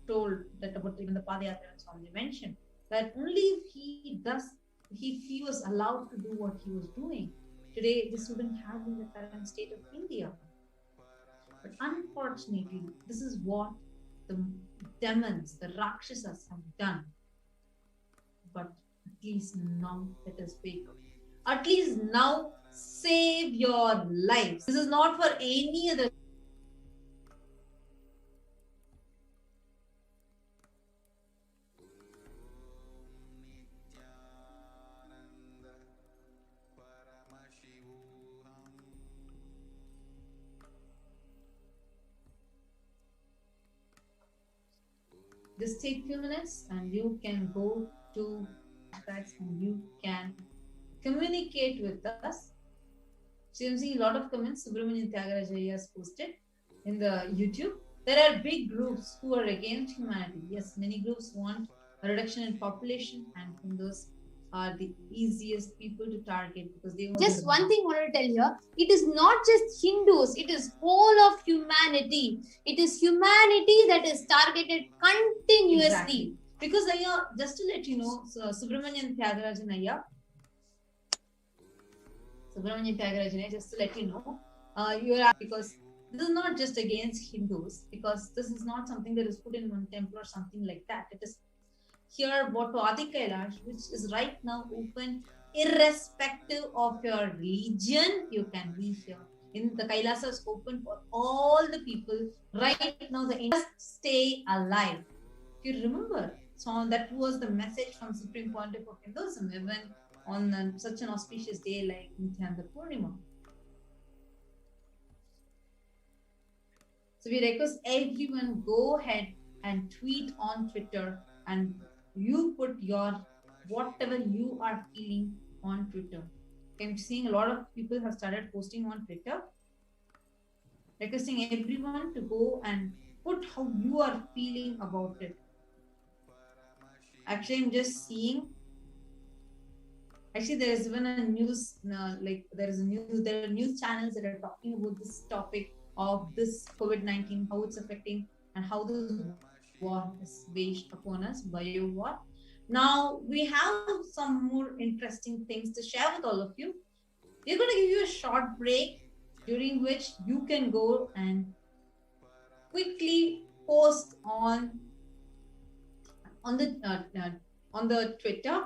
told that about even the Padayatra, Swamiji mentioned that only if he was allowed to do what he was doing, today this wouldn't have been the current state of India. But unfortunately, this is what the demons, the Rakshasas have done. But at least now let us wake up. At least now save your lives. This is not for any other. Just take few minutes and you can go to hashtags and you can communicate with us. So I'm seeing a lot of comments. Subramanian Tyagaraja has posted in the YouTube. There are big groups who are against humanity. Yes, many groups want a reduction in population, and Hindus are the easiest people to target because they want just one thing I want to tell you, it is not just Hindus, it is whole of humanity. It is humanity that is targeted continuously. Exactly. Because Ayya, just to let you know, so Subramanian Tyagarajan Ayya, just to let you know, because this is not just against Hindus, because this is not something that is put in one temple or something like that. It is here brought to Adi Kailash, which is right now open irrespective of your religion. You can be here. In the Kailasa is open for all the people. Right now, just stay alive. If you remember, so that was the message from Supreme Pontiff of Hinduism, even on such an auspicious day like Nithyananda Purnima. So we request everyone go ahead and tweet on Twitter, and you put your whatever you are feeling on Twitter. I'm seeing a lot of people have started posting on Twitter, requesting everyone to go and put how you are feeling about it. Actually, I'm just seeing. Actually, there is even a news, there are news channels that are talking about this topic of this COVID-19, how it's affecting and how this war is waged upon us, bio war. Now, we have some more interesting things to share with all of you. We're going to give you a short break during which you can go and quickly post on the Twitter,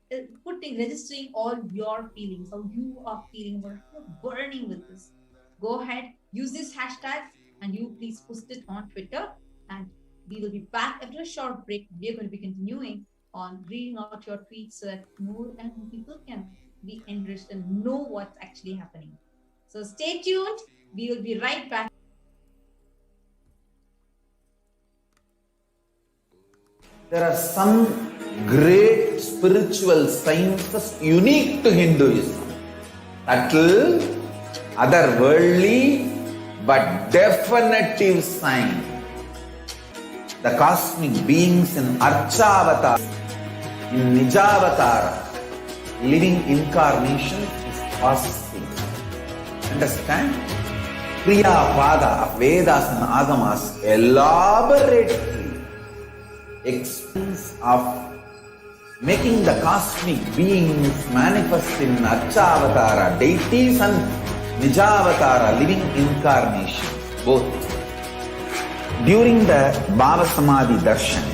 registering all your feelings, how you are feeling, what you're burning with this. Go ahead, use this hashtag, and you please post it on Twitter, and we will be back after a short break. We are going to be continuing on reading out your tweets so that more and more people can be enriched and know what's actually happening. So stay tuned. We will be right back. There are some great spiritual sciences unique to Hinduism. Subtle, otherworldly, but definitive sign. The cosmic beings in Archavatara, in Nijavatara, living incarnation is fasting. Understand? Kriya Pada of Vedas and Agamas elaborately explains of making the cosmic beings manifest in Archavatara, deities, and Nijavatara, living incarnation, both. During the Bhava Samadhi Darshan,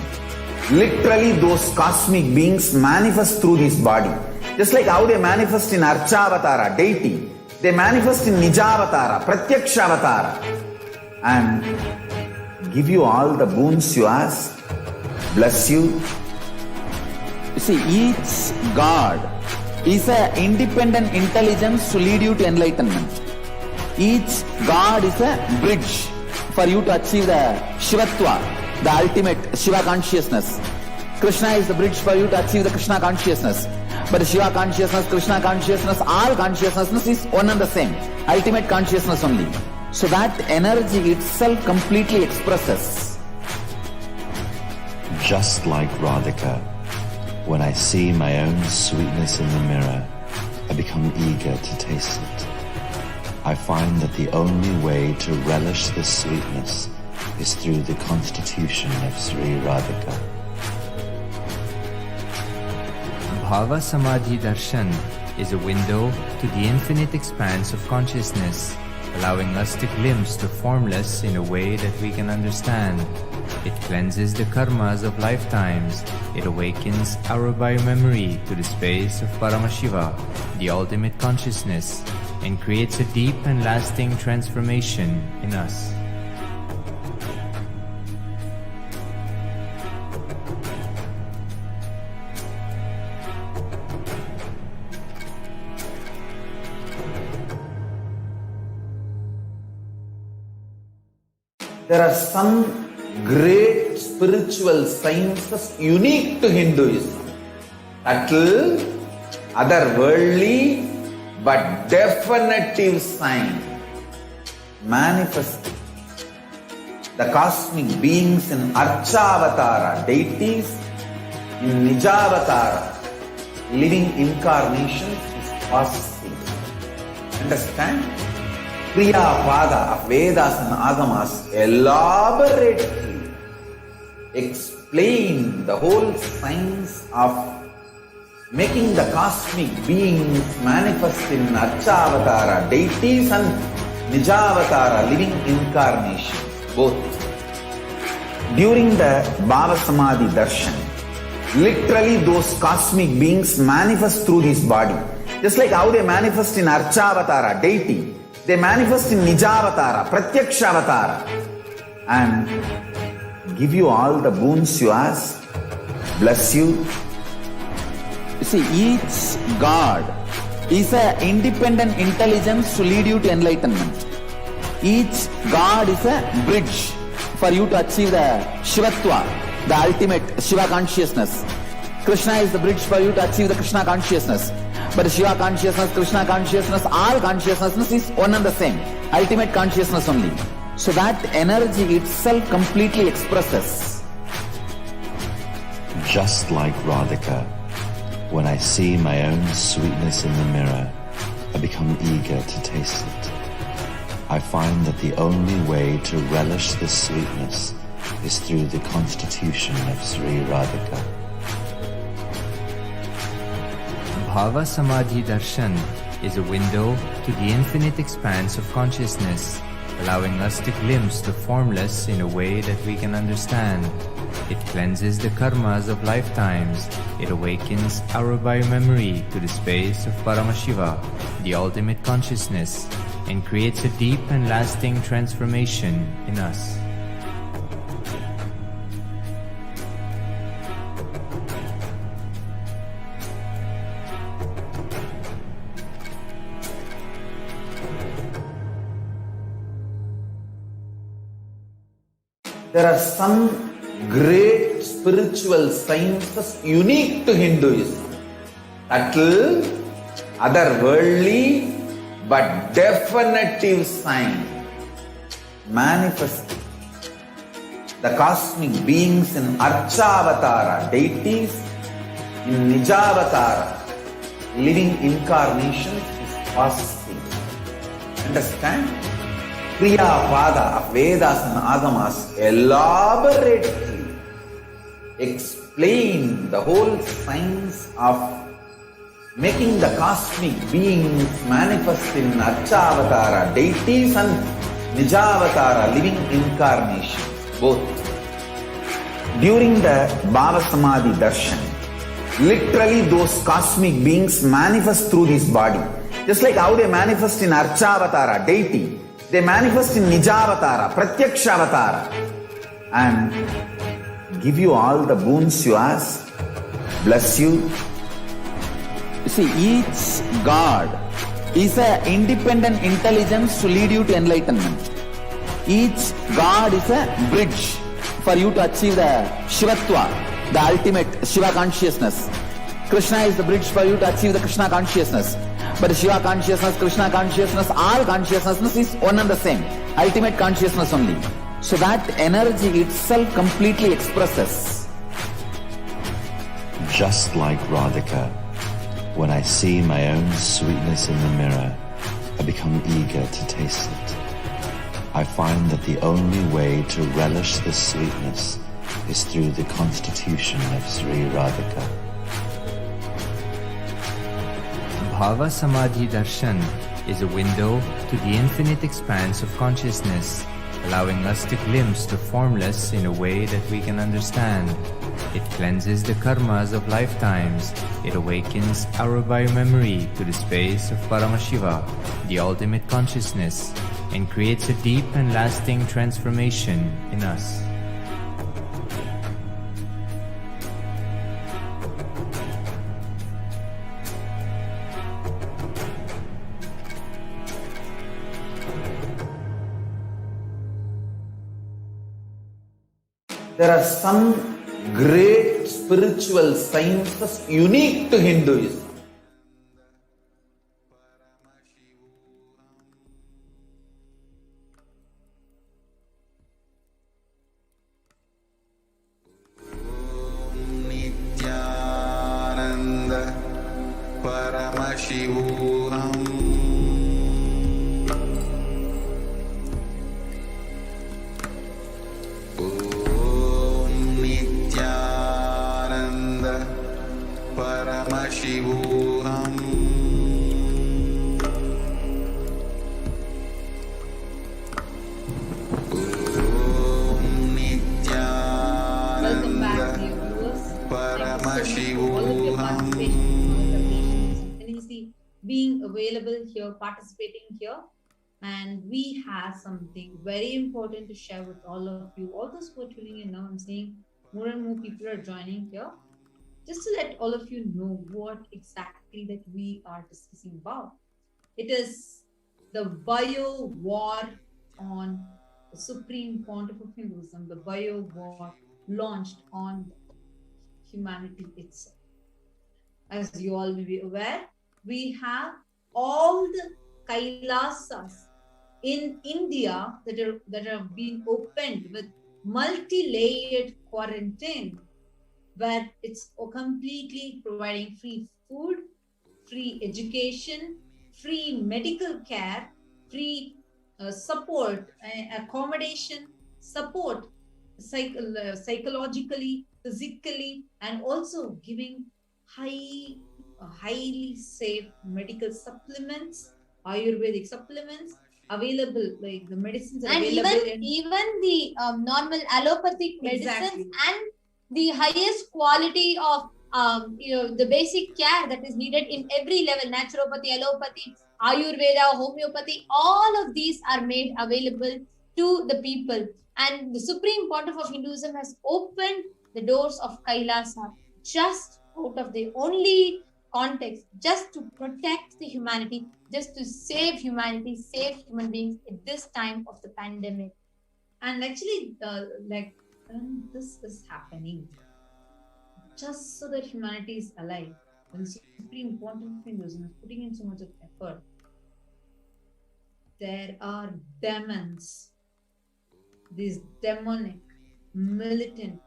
literally those cosmic beings manifest through this body. Just like how they manifest in Archavatara, deity, they manifest in Nijavatara, Pratyakshavatara, and give you all the boons you ask, bless you. You see, each God is an independent intelligence to lead you to enlightenment. Each God is a bridge for you to achieve the Shivatva, the ultimate Shiva consciousness. Krishna is the bridge for you to achieve the Krishna consciousness. But Shiva consciousness, Krishna consciousness, all consciousness is one and the same. Ultimate consciousness only. So that energy itself completely expresses. Just like Radhika, when I see my own sweetness in the mirror, I become eager to taste it. I find that the only way to relish this sweetness is through the constitution of Sri Radhika. Bhava Samadhi Darshan is a window to the infinite expanse of consciousness, allowing us to glimpse the formless in a way that we can understand. It cleanses the karmas of lifetimes. It awakens our biomemory to the space of Paramashiva, the ultimate consciousness, and creates a deep and lasting transformation in us. There are some great spiritual sciences unique to Hinduism. Subtle, otherworldly, but definitive sign. Manifesting the cosmic beings in Archavatara, deities in Nijavatara, living incarnations is possible. Understand? Kriya Pada of Vedas and Agamas elaborately explain the whole science of making the cosmic beings manifest in Archavatara, deities and Nijavatara, living incarnations, both. During the Bhava Samadhi Darshan, literally those cosmic beings manifest through this body. Just like how they manifest in Archavatara, deity, they manifest in Nijavatara, Pratyakshavatara, and give you all the boons you ask, bless you. You see, each God is an independent intelligence to lead you to enlightenment. Each God is a bridge for you to achieve the Shivatva, the ultimate Shiva consciousness. Krishna is the bridge for you to achieve the Krishna consciousness. But Shiva consciousness, Krishna consciousness, all consciousness is one and the same. Ultimate consciousness only. So that energy itself completely expresses. Just like Radhika, when I see my own sweetness in the mirror, I become eager to taste it. I find that the only way to relish this sweetness is through the constitution of Sri Radhika. Bhava Samadhi Darshan is a window to the infinite expanse of consciousness, allowing us to glimpse the formless in a way that we can understand. It cleanses the karmas of lifetimes. It awakens our biomemory to the space of Paramashiva, the ultimate consciousness, and creates a deep and lasting transformation in us. There are some great spiritual sciences unique to Hinduism. Subtle, otherworldly, but definitive sign. Manifesting the cosmic beings in Archavatara, deities in Nijavatara, living incarnations is possible. Understand? Kriya Pada of Vedas and Agamas elaborately explain the whole science of making the cosmic beings manifest in Archavatara, deities and Nijavatara, living incarnations, both. During the Bhava Samadhi Darshan, literally those cosmic beings manifest through this body. Just like how they manifest in Archavatara, deity, they manifest in Nijavatara, Pratyakshavatara, and give you all the boons you ask, bless you. You see, each God is an independent intelligence to lead you to enlightenment. Each god is a bridge for you to achieve the Shivatva, the ultimate Shiva consciousness. Krishna is the bridge for you to achieve the Krishna consciousness. But Shiva consciousness, Krishna consciousness, all consciousness is one and the same. Ultimate consciousness only. So that energy itself completely expresses. Just like Radhika, when I see my own sweetness in the mirror, I become eager to taste it. I find that the only way to relish this sweetness is through the constitution of Sri Radhika. Bhava Samadhi Darshan is a window to the infinite expanse of consciousness, allowing us to glimpse the formless in a way that we can understand. It cleanses the karmas of lifetimes. It awakens our biomemory to the space of Paramashiva, the ultimate consciousness, and creates a deep and lasting transformation in us. There are some great spiritual sciences unique to Hinduism. Nithyananda Paramashivoham. Paramashivoham. Welcome back, dear viewers. Paramashivoham. Continuously being available here, participating here, and we have something very important to share with all of you. All those who are tuning in now, I'm seeing more and more people are joining here. Just to let all of you know what exactly that we are discussing about. It is the bio war on the Supreme Pontiff of Hinduism, the bio war launched on humanity itself. As you all may be aware, we have all the Kailasas in India that have been opened with multi-layered quarantine, where it's completely providing free food, free education, free medical care, free support, accommodation, support psychologically, physically, and also giving highly safe medical supplements, Ayurvedic supplements available, like the medicines are And available. even the normal allopathic medicines Exactly. and the highest quality of the basic care that is needed in every level, naturopathy, allopathy, Ayurveda, homeopathy, all of these are made available to the people. And the Supreme Pontiff of Hinduism has opened the doors of Kailasa just out of the only context, just to protect the humanity, just to save humanity, save human beings at this time of the pandemic. And actually, this is happening just so that humanity is alive. When the Supreme Pontiff of Hinduism is putting in so much of effort, there are demons, these demonic, militant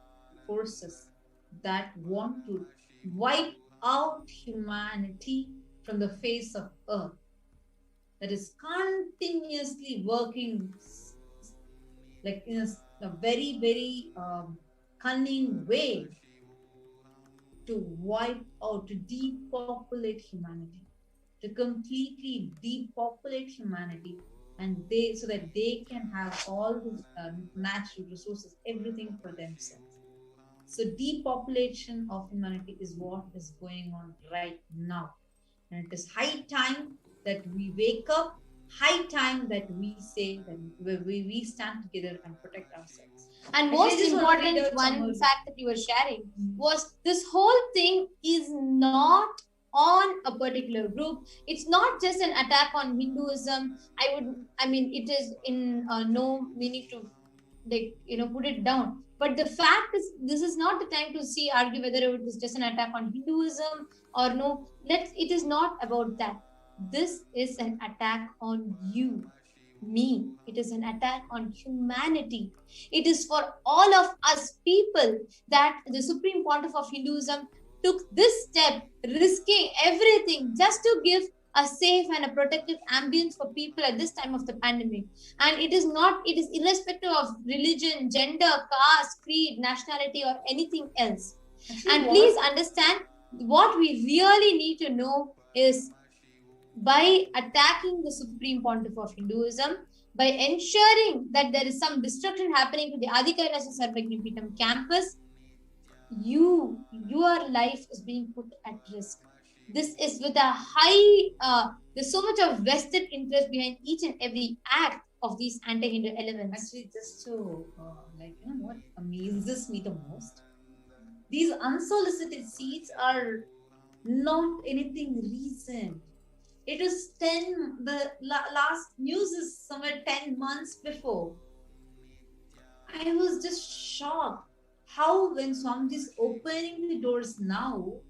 forces that want to wipe out humanity from the face of earth, that is continuously working like in a very, very cunning way to wipe out, to depopulate humanity, to completely depopulate humanity, and so that they can have all the natural resources, everything for themselves. So depopulation of humanity is what is going on right now, and it is high time that we wake up, high time that we say that we stand together and protect ourselves. And I most just wanna read important out some one more. fact that you were sharing was this whole thing is not on a particular group. It's not just an attack on Hinduism. It is in no meaning to put it down. But the fact is, this is not the time to argue whether it was just an attack on Hinduism or no. It is not about that. This is an attack on you, me. It is an attack on humanity. It is for all of us people that the Supreme Pontiff of Hinduism took this step, risking everything just to give a safe and a protective ambience for people at this time of the pandemic. And it is irrespective of religion, gender, caste, creed, nationality, or anything else. And please understand, what we really need to know is, by attacking the Supreme Pontiff of Hinduism, by ensuring that there is some destruction happening to the Adi Kailasa Sarvagnipitam campus, your life is being put at risk. This is with a high, there's so much of vested interest behind each and every act of these anti-Hindu elements. Actually, just to, what amazes me the most, these unsolicited seeds are not anything recent. It is the last news is somewhere 10 months before. I was just shocked how when Swamiji is opening the doors now,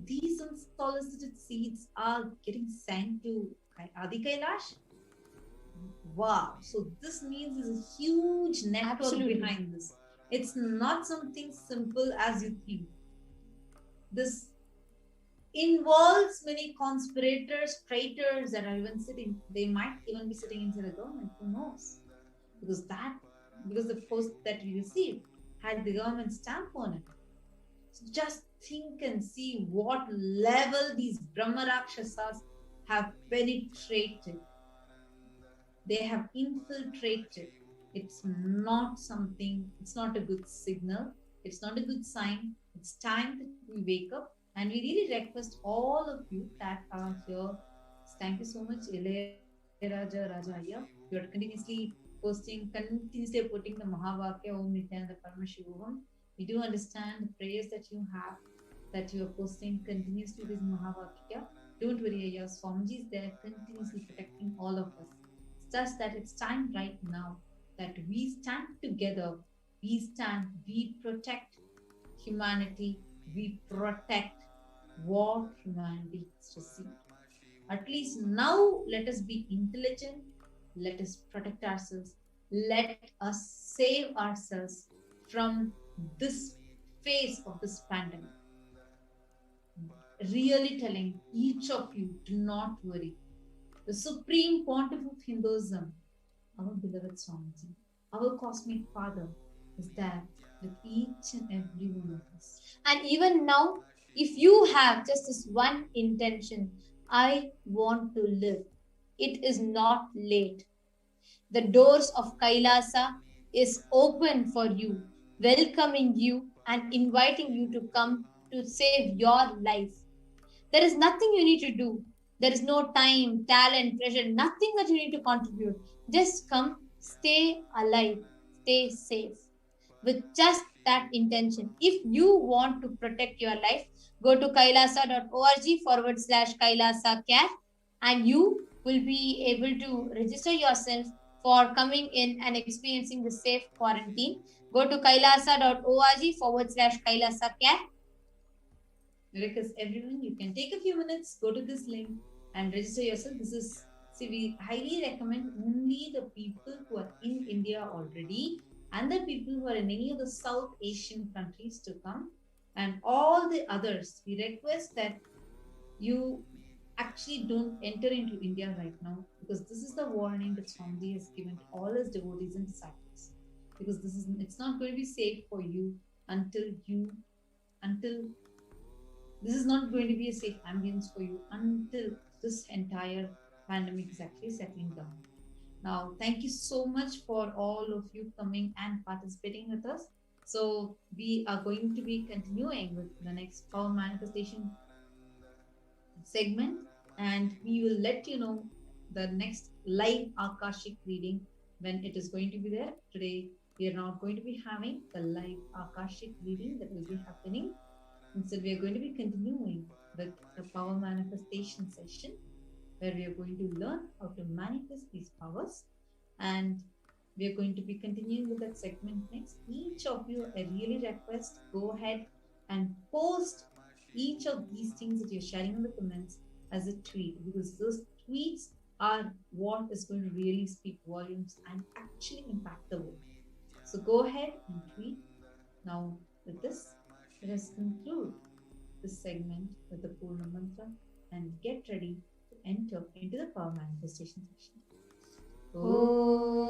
these unsolicited seeds are getting sent to Adi Kailash. Wow. So this means there's a huge network Absolutely. behind this. It's not something simple as you think. This involves many conspirators, traitors that are even sitting. They might even be sitting inside the government. Who knows? Because the post that we received had the government stamp on it. So just think and see what level these Brahma Rakshasas have penetrated. They have infiltrated. It's not a good signal. It's not a good sign. It's time that we wake up, and we really request all of you that are here. Thank you so much, Raja Rajaya. You are continuously putting the Mahavakya Om Nithyananda Paramashivoham. We do understand the prayers that you have, that you are posting continuously this Mahavakya. Don't worry, your Swamiji is there continuously protecting all of us. It's just that it's time right now that we stand together. We protect humanity. We protect what humanity has received. At least now, let us be intelligent. Let us protect ourselves. Let us save ourselves from this phase of this pandemic. Really telling each of you, do not worry. The Supreme Pontiff of Hinduism, our beloved Swamiji, our cosmic father, is there with each and every one of us. And even now, if you have just this one intention, I want to live, it is not late. The doors of Kailasa is open for you, welcoming you and inviting you to come to save your life. There is nothing you need to do. There is no time, talent, pressure, nothing that you need to contribute. Just come, stay alive, stay safe. With just that intention. If you want to protect your life, go to kailasa.org/Kailasa Care, and you will be able to register yourself for coming in and experiencing the safe quarantine. Go to kailasa.org/Kailasa Care. Request everyone, you can take a few minutes, go to this link and register yourself. We highly recommend only the people who are in India already and the people who are in any of the South Asian countries to come, and all the others, we request that you actually don't enter into India right now, because this is the warning that Swamiji has given to all his devotees and disciples, because it's not going to be safe for you until this is not going to be a safe ambience for you until this entire pandemic is actually settling down. Now, thank you so much for all of you coming and participating with us. So we are going to be continuing with the next power manifestation segment, and we will let you know the next live Akashic reading when it is going to be there. Today, we are not going to be having the live Akashic reading that will be happening. Instead, we are going to be continuing with the power manifestation session, where we are going to learn how to manifest these powers. And we are going to be continuing with that segment next. Each of you, I really request, go ahead and post each of these things that you're sharing in the comments as a tweet, because those tweets are what is going to really speak volumes and actually impact the world. So go ahead and tweet. Now, with this, let us conclude this segment with the Purna Mantra and get ready to enter into the power manifestation session. Om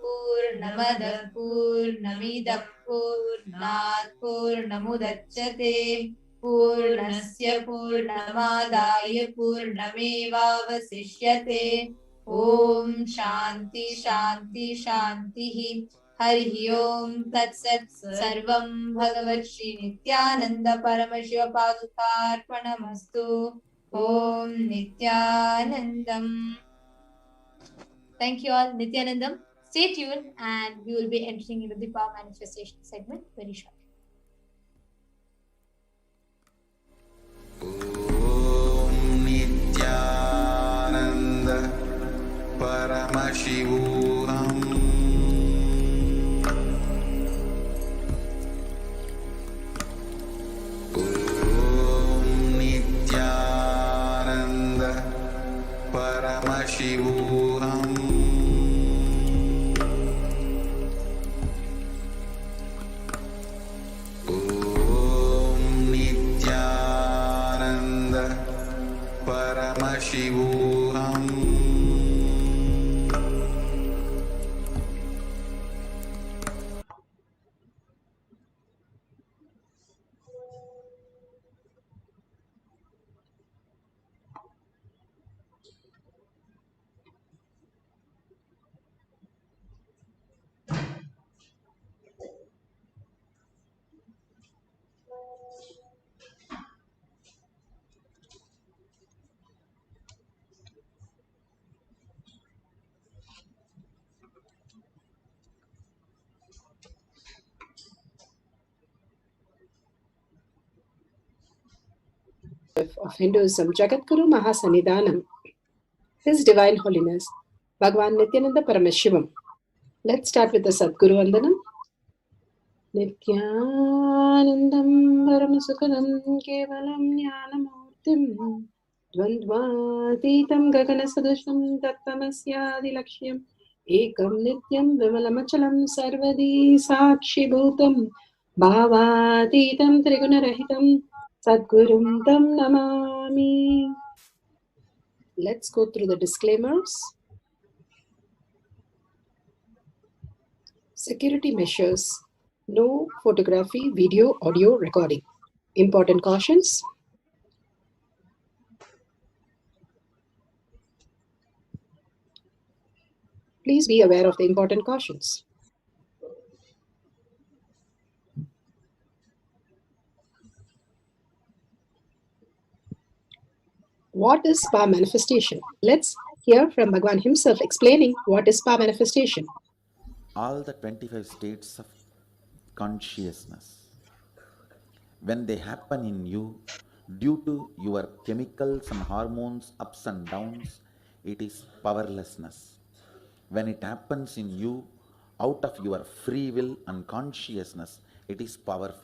Purnamada Purnamidam Purnat Purnamudachyate Purnasya Purnamadaya Purnamevavasishyate. Om Shanti Shanti Shanti Hari Om Tat Sat Sarvam Bhagavat Shri Nithyananda Paramashiva Padukarpanamastu. Om Nithyanandam. Thank you all, Nithyanandam. Stay tuned and we will be entering into the power manifestation segment very shortly. Om Nithyananda Paramashivoham. Om Nithyananda Paramashivoham. Paramashivoham. Of Hinduism, Jagadguru Mahasannidhanam, His Divine Holiness, Bhagavan Nithyananda Paramashivam. Let's start with the Sadguru Vandanam. Nithyanandam Paramasukhanam Kevalam Jnanamurtim Dvandvatitam Gaganasadusham Tattamasyadilaksham Ekam Nityam Vimalamachalam Sarvadi Sakshi Bhutam Bhavatitam Trigunarahitam Sadgurum Tam Namami. Let's go through the disclaimers. Security measures. No photography, video, audio recording. Important cautions. Please be aware of the important cautions. What is power manifestation? Let's hear from Bhagavan himself explaining what is power manifestation. All the 25 states of consciousness, when they happen in you, due to your chemicals and hormones ups and downs, it is powerlessness. When it happens in you, out of your free will and consciousness, it is powerful.